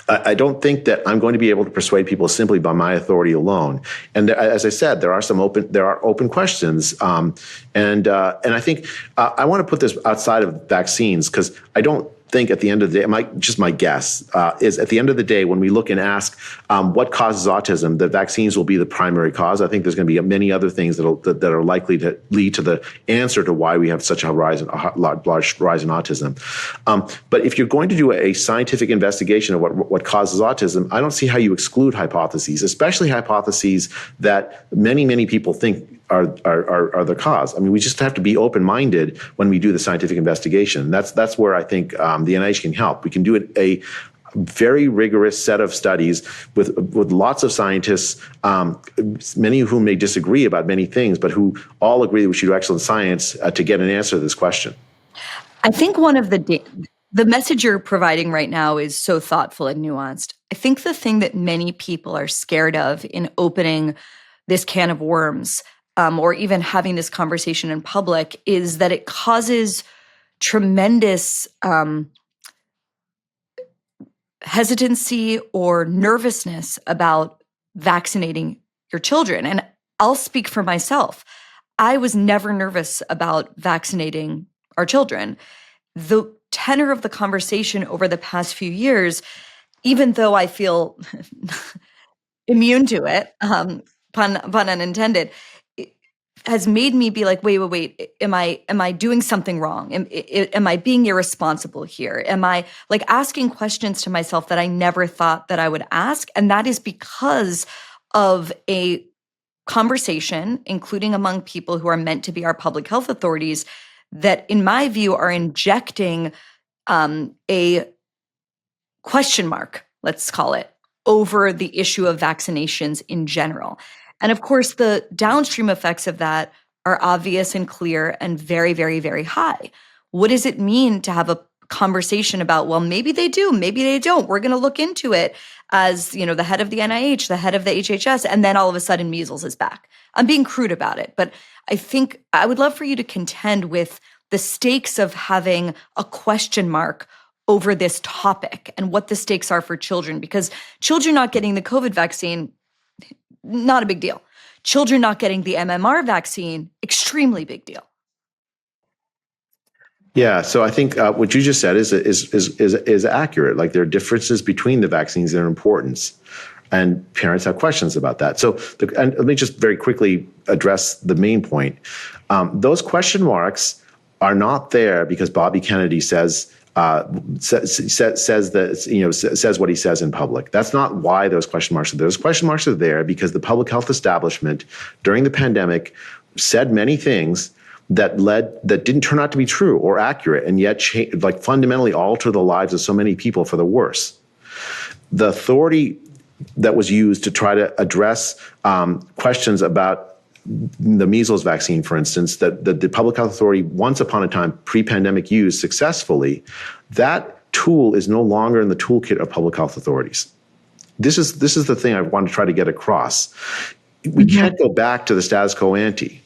I don't think that I'm going to be able to persuade people simply by my authority alone. And as I said, there are open questions. And I think I want to put this outside of vaccines, because I don't think at the end of the day, my guess is at the end of the day, when we look and ask what causes autism, the vaccines will be the primary cause. I think there's going to be many other things that are likely to lead to the answer to why we have such a large rise in autism. But if you're going to do a scientific investigation of what causes autism, I don't see how you exclude hypotheses, especially hypotheses that many people think are the cause. I mean, we just have to be open-minded when we do the scientific investigation. That's where I think the NIH can help. We can do a very rigorous set of studies with lots of scientists, many of whom may disagree about many things, but who all agree that we should do excellent science to get an answer to this question. I think one of the message you're providing right now is so thoughtful and nuanced. I think the thing that many people are scared of in opening this can of worms, or even having this conversation in public, is that it causes tremendous hesitancy or nervousness about vaccinating your children. And I'll speak for myself. I was never nervous about vaccinating our children. The tenor of the conversation over the past few years, even though I feel immune to it, pun unintended, has made me be like, wait, am I doing something wrong? Am I being irresponsible here? Am I like asking questions to myself that I never thought that I would ask? And that is because of a conversation, including among people who are meant to be our public health authorities, that in my view are injecting a question mark, let's call it, over the issue of vaccinations in general. And of course, the downstream effects of that are obvious and clear and very, very, very high. What does it mean to have a conversation about, well, maybe they do, maybe they don't. We're going to look into it as, the head of the NIH, the head of the HHS, and then all of a sudden measles is back. I'm being crude about it, but I think I would love for you to contend with the stakes of having a question mark over this topic and what the stakes are for children, because children not getting the COVID vaccine, not a big deal. Children not getting the MMR vaccine, extremely big deal. Yeah, so I think what you just said is accurate. Like, there are differences between the vaccines and their importance, and parents have questions about that. So, and let me just very quickly address the main point. Those question marks are not there because Bobby Kennedy says says what he says in public. That's not why those question marks are there. Those question marks are there because the public health establishment during the pandemic said many things that didn't turn out to be true or accurate, and yet fundamentally alter the lives of so many people for the worse. The authority that was used to try to address questions about the measles vaccine, for instance, that the public health authority once upon a time pre-pandemic used successfully, that tool is no longer in the toolkit of public health authorities. This is the thing I want to try to get across. We can't go back to the status quo ante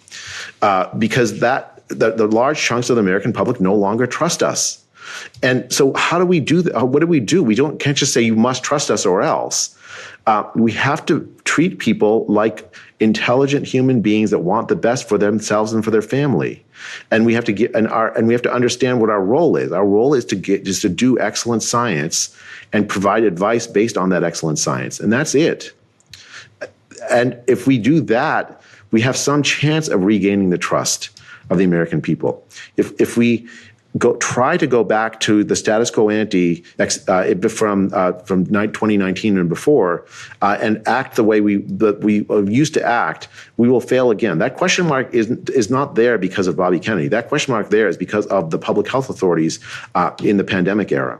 because the large chunks of the American public no longer trust us. And so how do we do that? What do? We can't just say you must trust us or else. We have to treat people like intelligent human beings that want the best for themselves and for their family. And we have to we have to understand what our role is. Our role is to do excellent science and provide advice based on that excellent science. And that's it. And if we do that, we have some chance of regaining the trust of the American people. If we try to go back to the status quo ante from 2019 and before, and act the way we used to act, we will fail again. That question mark is not there because of Bobby Kennedy. That question mark there is because of the public health authorities in the pandemic era.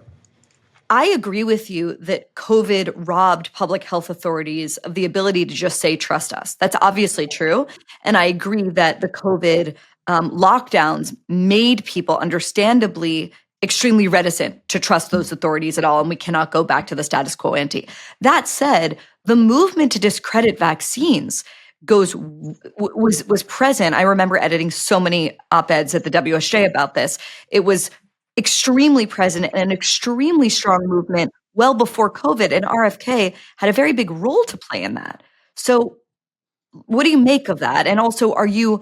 I agree with you that COVID robbed public health authorities of the ability to just say, trust us. That's obviously true. And I agree that the COVID lockdowns made people understandably extremely reticent to trust those authorities at all. And we cannot go back to the status quo ante. That said, the movement to discredit vaccines was present. I remember editing so many op-eds at the WSJ about this. It was extremely present and an extremely strong movement well before COVID, and RFK had a very big role to play in that. So what do you make of that? And also, are you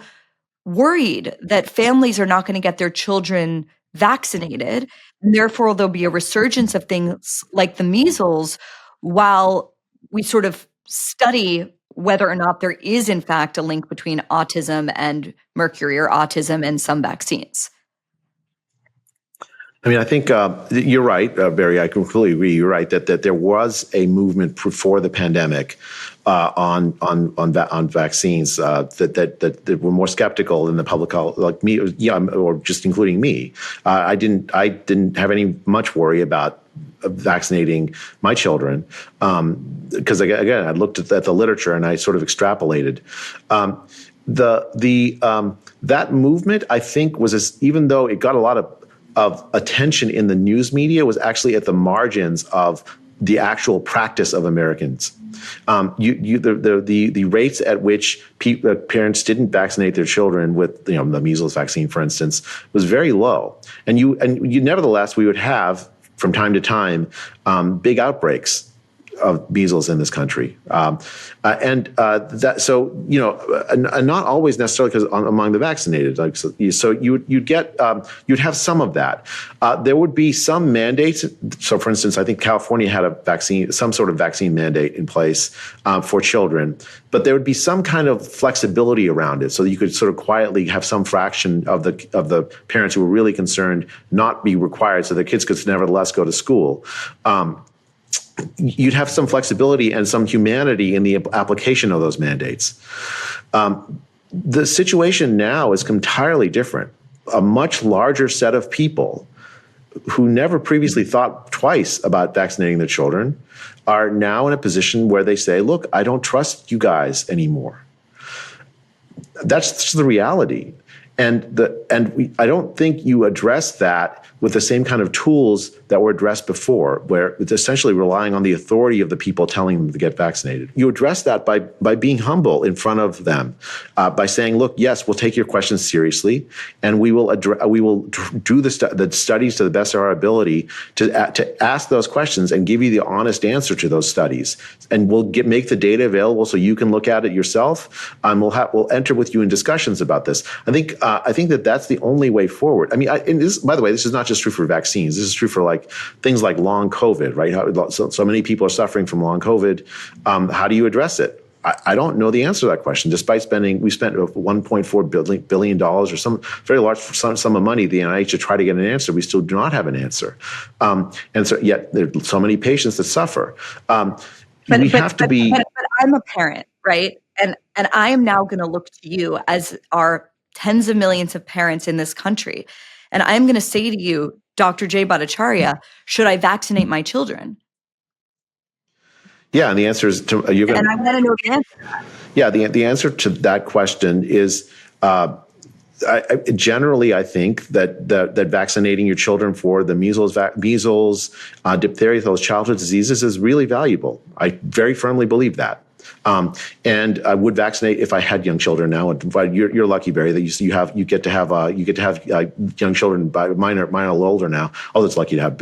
worried that families are not going to get their children vaccinated, and therefore there'll be a resurgence of things like the measles while we sort of study whether or not there is in fact a link between autism and mercury, or autism and some vaccines? I mean, I think you're right, Barry. I completely agree. You're right that there was a movement before the pandemic on vaccines that were more skeptical than the public health, like me, or just including me. I didn't have any much worry about vaccinating my children because again, I looked at the literature and I sort of extrapolated. That movement, I think, even though it got a lot of attention in the news media, was actually at the margins of the actual practice of Americans. The rates at which parents didn't vaccinate their children with the measles vaccine, for instance, was very low. And nevertheless, we would have from time to time big outbreaks of measles in this country, and not always necessarily because among the vaccinated. So you'd have some of that. There would be some mandates. So, for instance, I think California had some sort of vaccine mandate in place for children, but there would be some kind of flexibility around it, so that you could sort of quietly have some fraction of the parents who were really concerned not be required, so their kids could nevertheless go to school. You'd have some flexibility and some humanity in the application of those mandates. The situation now is entirely different. A much larger set of people who never previously thought twice about vaccinating their children are now in a position where they say, look, I don't trust you guys anymore. That's just the reality. And I don't think you address that with the same kind of tools that were addressed before, where it's essentially relying on the authority of the people telling them to get vaccinated. You address that by being humble in front of them, by saying, look, yes, we'll take your questions seriously, and we will do the studies to the best of our ability to ask those questions and give you the honest answer to those studies. And we'll make the data available so you can look at it yourself, and we'll enter with you in discussions about this. I think that's the only way forward. I mean, by the way, this is not just true for vaccines. This is true for things like long COVID, right? So many people are suffering from long COVID. How do you address it? I don't know the answer to that question. Despite we spent $1.4 billion or some very large sum of money at the NIH to try to get an answer. We still do not have an answer. And so yet there are so many patients that suffer. But I'm a parent, right? And I am now going to look to you, as are tens of millions of parents in this country. And I'm going to say to you, Dr. Jay Bhattacharya, should I vaccinate my children? Yeah, and the answer is and I want to know the answer. Yeah, the answer to that question is generally, I think that vaccinating your children for the measles, diphtheria, those childhood diseases is really valuable. I very firmly believe that. And I would vaccinate if I had young children now. But you're lucky, Barry, that you get to have young children. Mine are a little older now. Although it's lucky to have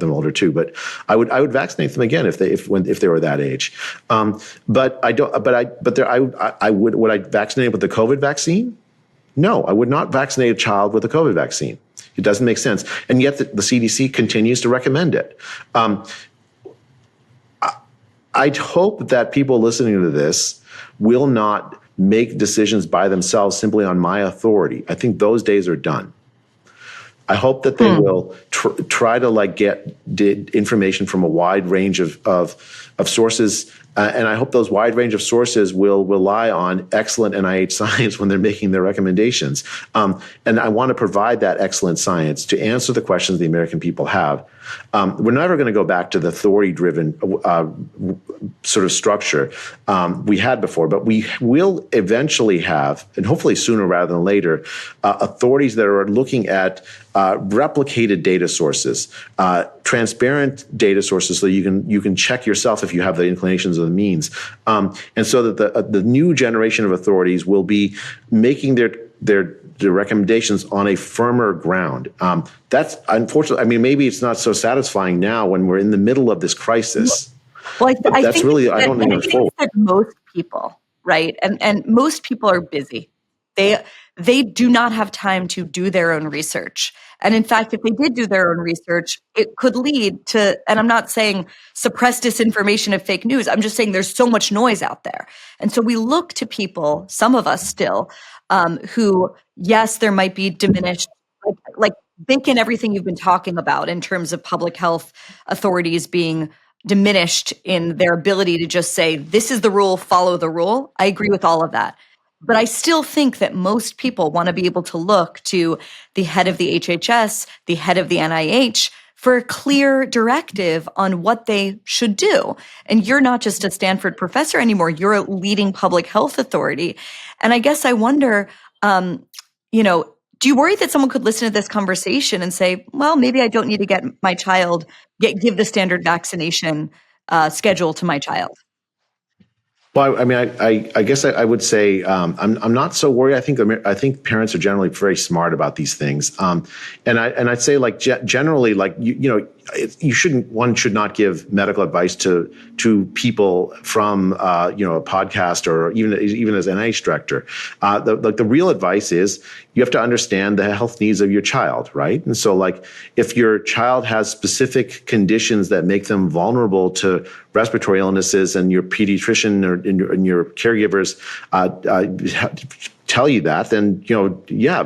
them older too. But I would vaccinate them again if they were that age. But I don't. Would I vaccinate with the COVID vaccine? No, I would not vaccinate a child with a COVID vaccine. It doesn't make sense. And yet the CDC continues to recommend it. I'd hope that people listening to this will not make decisions by themselves simply on my authority. I think those days are done. I hope that they will try to get information from a wide range of sources. And I hope those wide range of sources will rely on excellent NIH science when they're making their recommendations. And I want to provide that excellent science to answer the questions the American people have. We're never going to go back to the authority-driven sort of structure we had before, but we will eventually have, and hopefully sooner rather than later, authorities that are looking at replicated data sources, transparent data sources, so you can check yourself if you have the inclinations or the means, and so that the new generation of authorities will be making their recommendations on a firmer ground. That's unfortunately, I mean, maybe it's not so satisfying now when we're in the middle of this crisis. Well, I that's think really, I don't think it's full. that most people, right? And most people are busy. They do not have time to do their own research. And in fact, if they did do their own research, it could lead to, and I'm not saying suppress disinformation of fake news. I'm just saying there's so much noise out there. And so we look to people, some of us still, who, yes, there might be diminished, like bake in everything you've been talking about in terms of public health authorities being diminished in their ability to just say, this is the rule, follow the rule. I agree with all of that. But I still think that most people want to be able to look to the head of the HHS, the head of the NIH, for a clear directive on what they should do. And you're not just a Stanford professor anymore, you're a leading public health authority. And I guess I wonder, do you worry that someone could listen to this conversation and say, well, maybe I don't need to get my child, give the standard vaccination schedule to my child? Well, I mean, I guess I would say I'm not so worried. I think parents are generally very smart about these things, and I'd say generally one should not give medical advice to people from a podcast or even as an NIH director. The real advice is you have to understand the health needs of your child, right? And so if your child has specific conditions that make them vulnerable to respiratory illnesses, and your pediatrician and your caregivers tell you that, then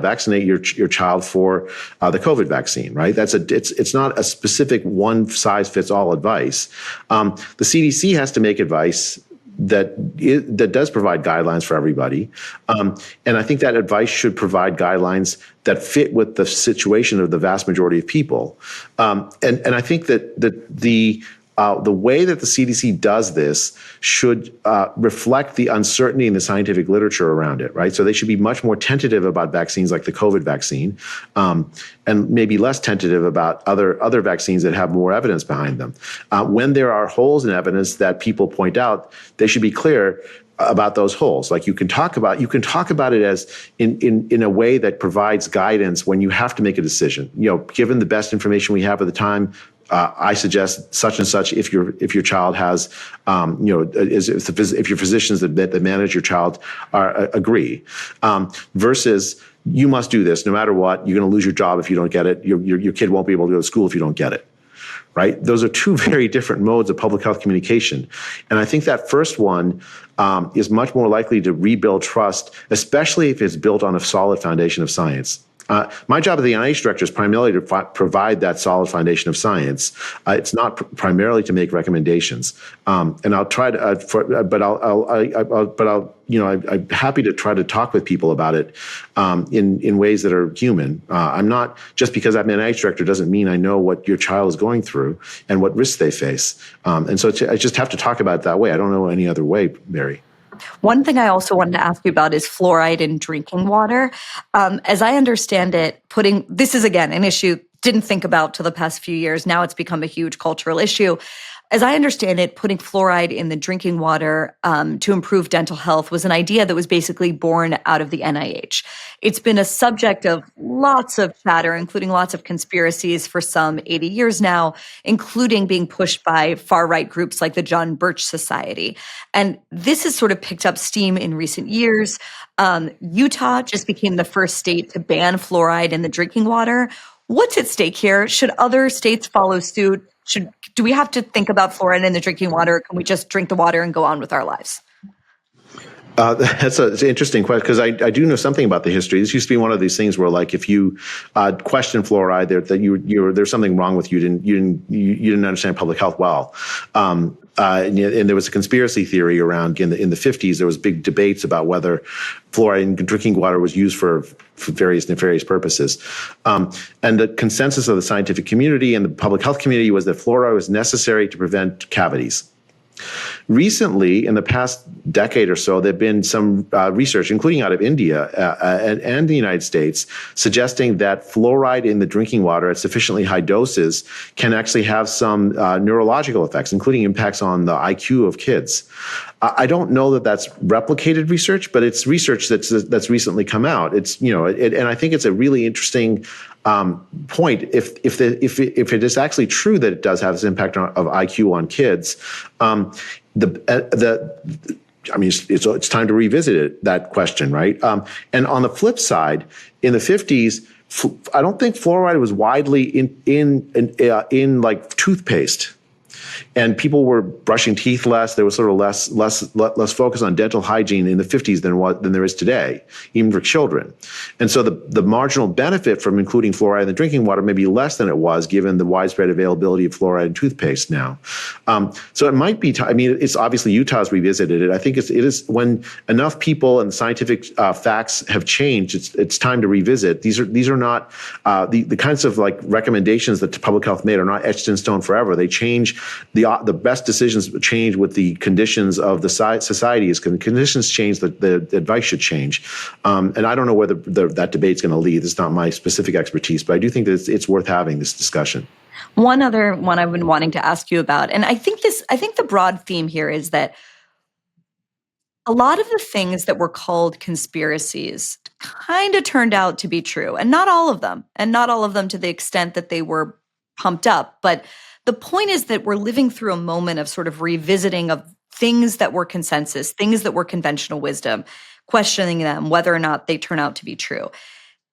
vaccinate your child for the COVID vaccine, right? It's not a specific one size fits all advice. The CDC has to make advice that does provide guidelines for everybody, and I think that advice should provide guidelines that fit with the situation of the vast majority of people. And I think that the way that the CDC does this should reflect the uncertainty in the scientific literature around it, right? So they should be much more tentative about vaccines like the COVID vaccine, and maybe less tentative about other vaccines that have more evidence behind them. When there are holes in evidence that people point out, they should be clear about those holes. Like you can talk about it as in a way that provides guidance when you have to make a decision. Given the best information we have at the time, I suggest such and such if your child has, if your physicians that manage your child agree, versus you must do this no matter what. You're going to lose your job if you don't get it. Your kid won't be able to go to school if you don't get it. Right? Those are two very different modes of public health communication. And I think that first one is much more likely to rebuild trust, especially if it's built on a solid foundation of science. My job as the NIH director is primarily to provide that solid foundation of science. It's not primarily to make recommendations. And I'll try to, I'm happy to try to talk with people about it in ways that are human. I'm not, just because I'm an NIH director doesn't mean I know what your child is going through and what risks they face. And so I just have to talk about it that way. I don't know any other way, Mary. One thing I also wanted to ask you about is fluoride in drinking water. As I understand it, this is again an issue didn't think about till the past few years. Now it's become a huge cultural issue. As I understand it, putting fluoride in the drinking water to improve dental health was an idea that was basically born out of the NIH. It's been a subject of lots of chatter, including lots of conspiracies for some 80 years now, including being pushed by far-right groups like the John Birch Society. And this has sort of picked up steam in recent years. Utah just became the first state to ban fluoride in the drinking water. What's at stake here? Should other states follow suit? Do we have to think about fluoride in the drinking water? Or can we just drink the water and go on with our lives? It's an interesting question because I do know something about the history. This used to be one of these things where, like, if you question fluoride, there's something wrong with you. You didn't understand public health well. And there was a conspiracy theory around in the 50s. There was big debates about whether fluoride in drinking water was used for various nefarious purposes. And the consensus of the scientific community and the public health community was that fluoride was necessary to prevent cavities. Recently, in the past decade or so, there have been some research, including out of India and the United States, suggesting that fluoride in the drinking water at sufficiently high doses can actually have some neurological effects, including impacts on the IQ of kids. I don't know that that's replicated research, but it's research that's recently come out. It's and I think it's a really interesting point. If it is actually true that it does have this impact of IQ on kids, it's time to revisit that question, right? And on the flip side, in the 50s, I don't think fluoride was widely in like toothpaste. And people were brushing teeth less. There was sort of less focus on dental hygiene in the 50s than there is today, even for children. And so the marginal benefit from including fluoride in the drinking water may be less than it was given the widespread availability of fluoride in toothpaste now. So it might be. It's obviously Utah's revisited it. I think it is when enough people and scientific facts have changed. It's time to revisit. These are not the kinds of like recommendations that public health made are not etched in stone forever. They change. The best decisions change with the conditions of the society. As conditions change, the advice should change. And I don't know where that debate's going to lead. This is not my specific expertise, but I do think that it's worth having this discussion. One other one I've been wanting to ask you about, and I think the broad theme here is that a lot of the things that were called conspiracies kind of turned out to be true, and not all of them to the extent that they were pumped up, but the point is that we're living through a moment of sort of revisiting of things that were consensus, things that were conventional wisdom, questioning them, whether or not they turn out to be true.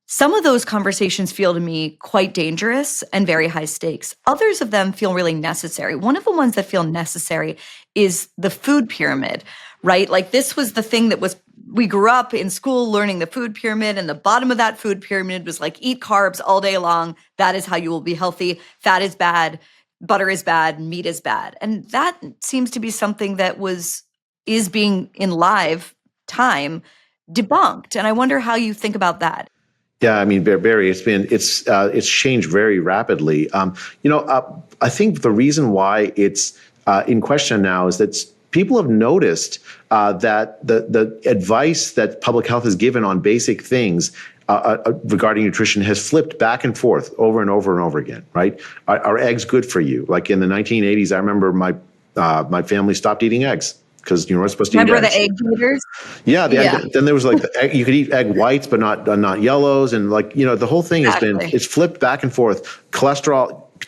Some of those conversations feel to me quite dangerous and very high stakes. Others of them feel really necessary. One of the ones that feel necessary is the food pyramid, right? Like this was the thing that we grew up in school learning the food pyramid, and the bottom of that food pyramid was like, eat carbs all day long. That is how you will be healthy. Fat is bad. Butter is bad, meat is bad. And that seems to be something that is being in live time debunked. And I wonder how you think about that. Yeah, I mean, Barry, it's changed very rapidly. I think the reason why it's in question now is that people have noticed that the advice that public health has given on basic things regarding nutrition has flipped back and forth over and over and over again, right? Are eggs good for you? Like in the 1980s, I remember my family stopped eating eggs because you weren't supposed to eat eggs. Remember the egg eaters? Yeah. Then there was like you could eat egg whites, but not yellows. And the whole thing it's flipped back and forth.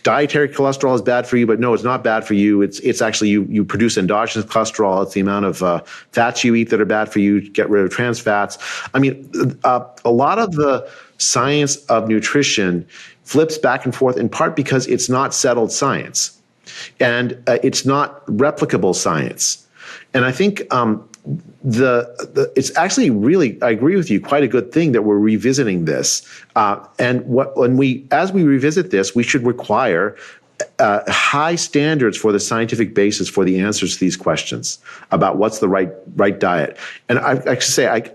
Dietary cholesterol is bad for you, but no, it's not bad for you. It's actually you produce endogenous cholesterol. It's the amount of fats you eat that are bad for you. Get rid of trans fats. I mean, a lot of the science of nutrition flips back and forth in part because it's not settled science, and it's not replicable science. And I think it's actually really, I agree with you, quite a good thing that we're revisiting this. And as we revisit this, we should require high standards for the scientific basis for the answers to these questions about what's the right diet. And I should say,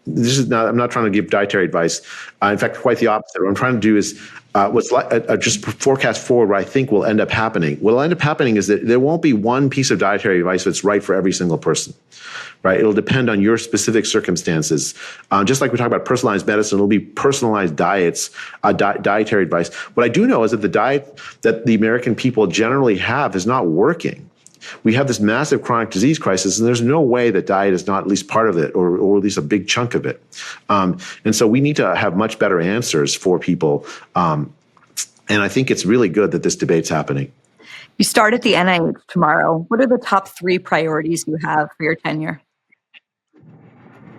this is not, I'm not trying to give dietary advice. In fact, quite the opposite. What I'm trying to do is just forecast forward what I think will end up happening. What will end up happening is that there won't be one piece of dietary advice that's right for every single person, right? It'll depend on your specific circumstances. Just like we talk about personalized medicine, it'll be personalized diets, dietary advice. What I do know is that the diet that the American people generally have is not working. We have this massive chronic disease crisis, and there's no way that diet is not at least part of it, or at least a big chunk of it. And so we need to have much better answers for people. And I think it's really good that this debate's happening. You start at the NIH tomorrow. What are the top 3 priorities you have for your tenure?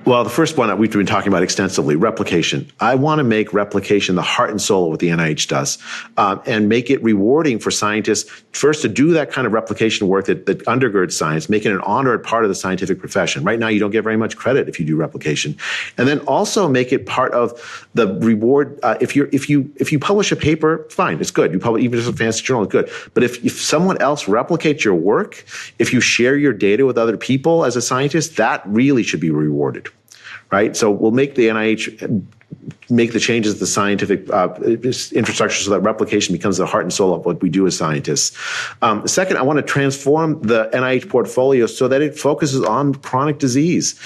Well, the first one that we've been talking about extensively, replication. I want to make replication the heart and soul of what the NIH does, and make it rewarding for scientists, first to do that kind of replication work that undergirds science, making it an honored part of the scientific profession. Right now, you don't get very much credit if you do replication. And then also make it part of the reward. If you publish a paper, fine, it's good. You publish, even if it's a fancy journal, it's good. But if someone else replicates your work, if you share your data with other people as a scientist, that really should be rewarded. Right, so we'll make the NIH make the changes to the scientific infrastructure so that replication becomes the heart and soul of what we do as scientists. Second, I want to transform the NIH portfolio so that it focuses on chronic disease.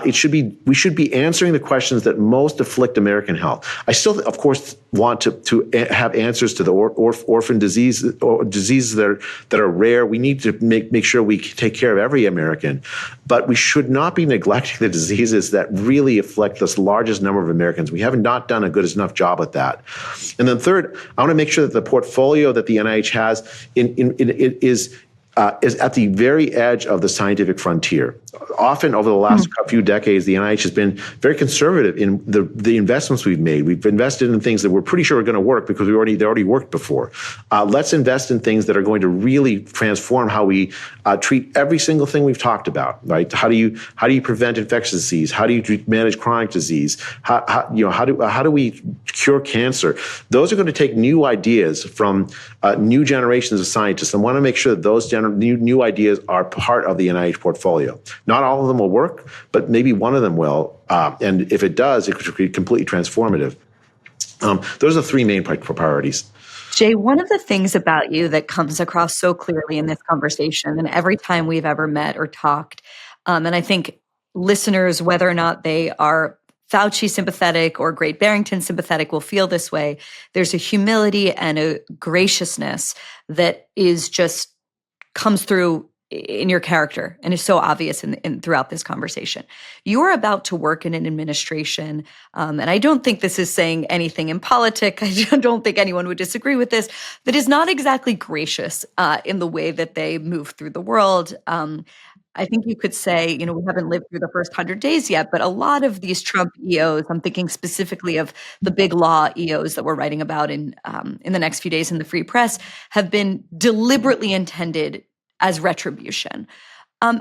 We should be answering the questions that most afflict American health. I still, of course, want to have answers to the orphan diseases or diseases that are rare. We need to make sure we take care of every American, but we should not be neglecting the diseases that really afflict the largest number of Americans. We haven't not done a good enough job at that. And then third, I want to make sure that the portfolio that the NIH has is at the very edge of the scientific frontier. Often over the last few decades, the NIH has been very conservative in the investments we've made. We've invested in things that we're pretty sure are going to work because they already worked before. Let's invest in things that are going to really transform how we treat every single thing we've talked about. Right? How do you prevent infectious disease? How do you manage chronic disease? How do we cure cancer? Those are going to take new ideas from new generations of scientists, and want to make sure that those new ideas are part of the NIH portfolio. Not all of them will work, but maybe one of them will. And if it does, it could be completely transformative. Those are the 3 main priorities. Jay, one of the things about you that comes across so clearly in this conversation, and every time we've ever met or talked, and I think listeners, whether or not they are Fauci sympathetic or Great Barrington sympathetic, will feel this way. There's a humility and a graciousness that is just comes through in your character and is so obvious in throughout this conversation. You're about to work in an administration, and I don't think this is saying anything in politics. I don't think anyone would disagree with this, that is not exactly gracious in the way that they move through the world. I think you could say, we haven't lived through the first 100 days yet, but a lot of these Trump EOs, I'm thinking specifically of the big law EOs that we're writing about in the next few days in the Free Press, have been deliberately intended as retribution. How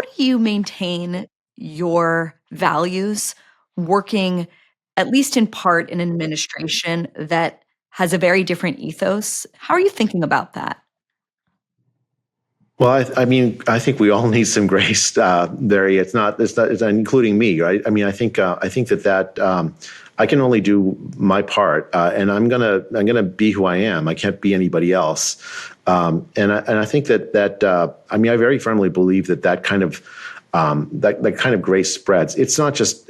do you maintain your values working, at least in part, in an administration that has a very different ethos? How are you thinking about that? Well, I mean, I think we all need some grace, Barry. It's not including me, right? I mean, I think that I can only do my part, and I'm gonna be who I am. I can't be anybody else. And I think that I mean, I very firmly believe that kind of that kind of grace spreads. It's not just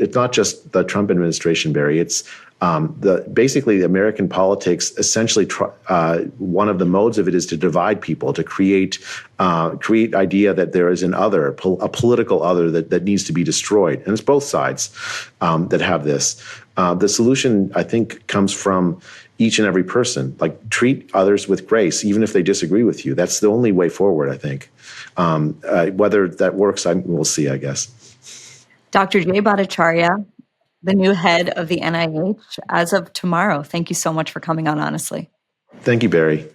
the Trump administration, Barry. It's basically the American politics. Essentially, one of the modes of it is to divide people, to create idea that there is an other, a political other that needs to be destroyed, and it's both sides that have this. The solution, I think, comes from each and every person. Like, treat others with grace, even if they disagree with you. That's the only way forward, I think. Whether that works, we'll see, I guess. Dr. Jay Bhattacharya, the new head of the NIH as of tomorrow. Thank you so much for coming on Honestly. Thank you, Barry.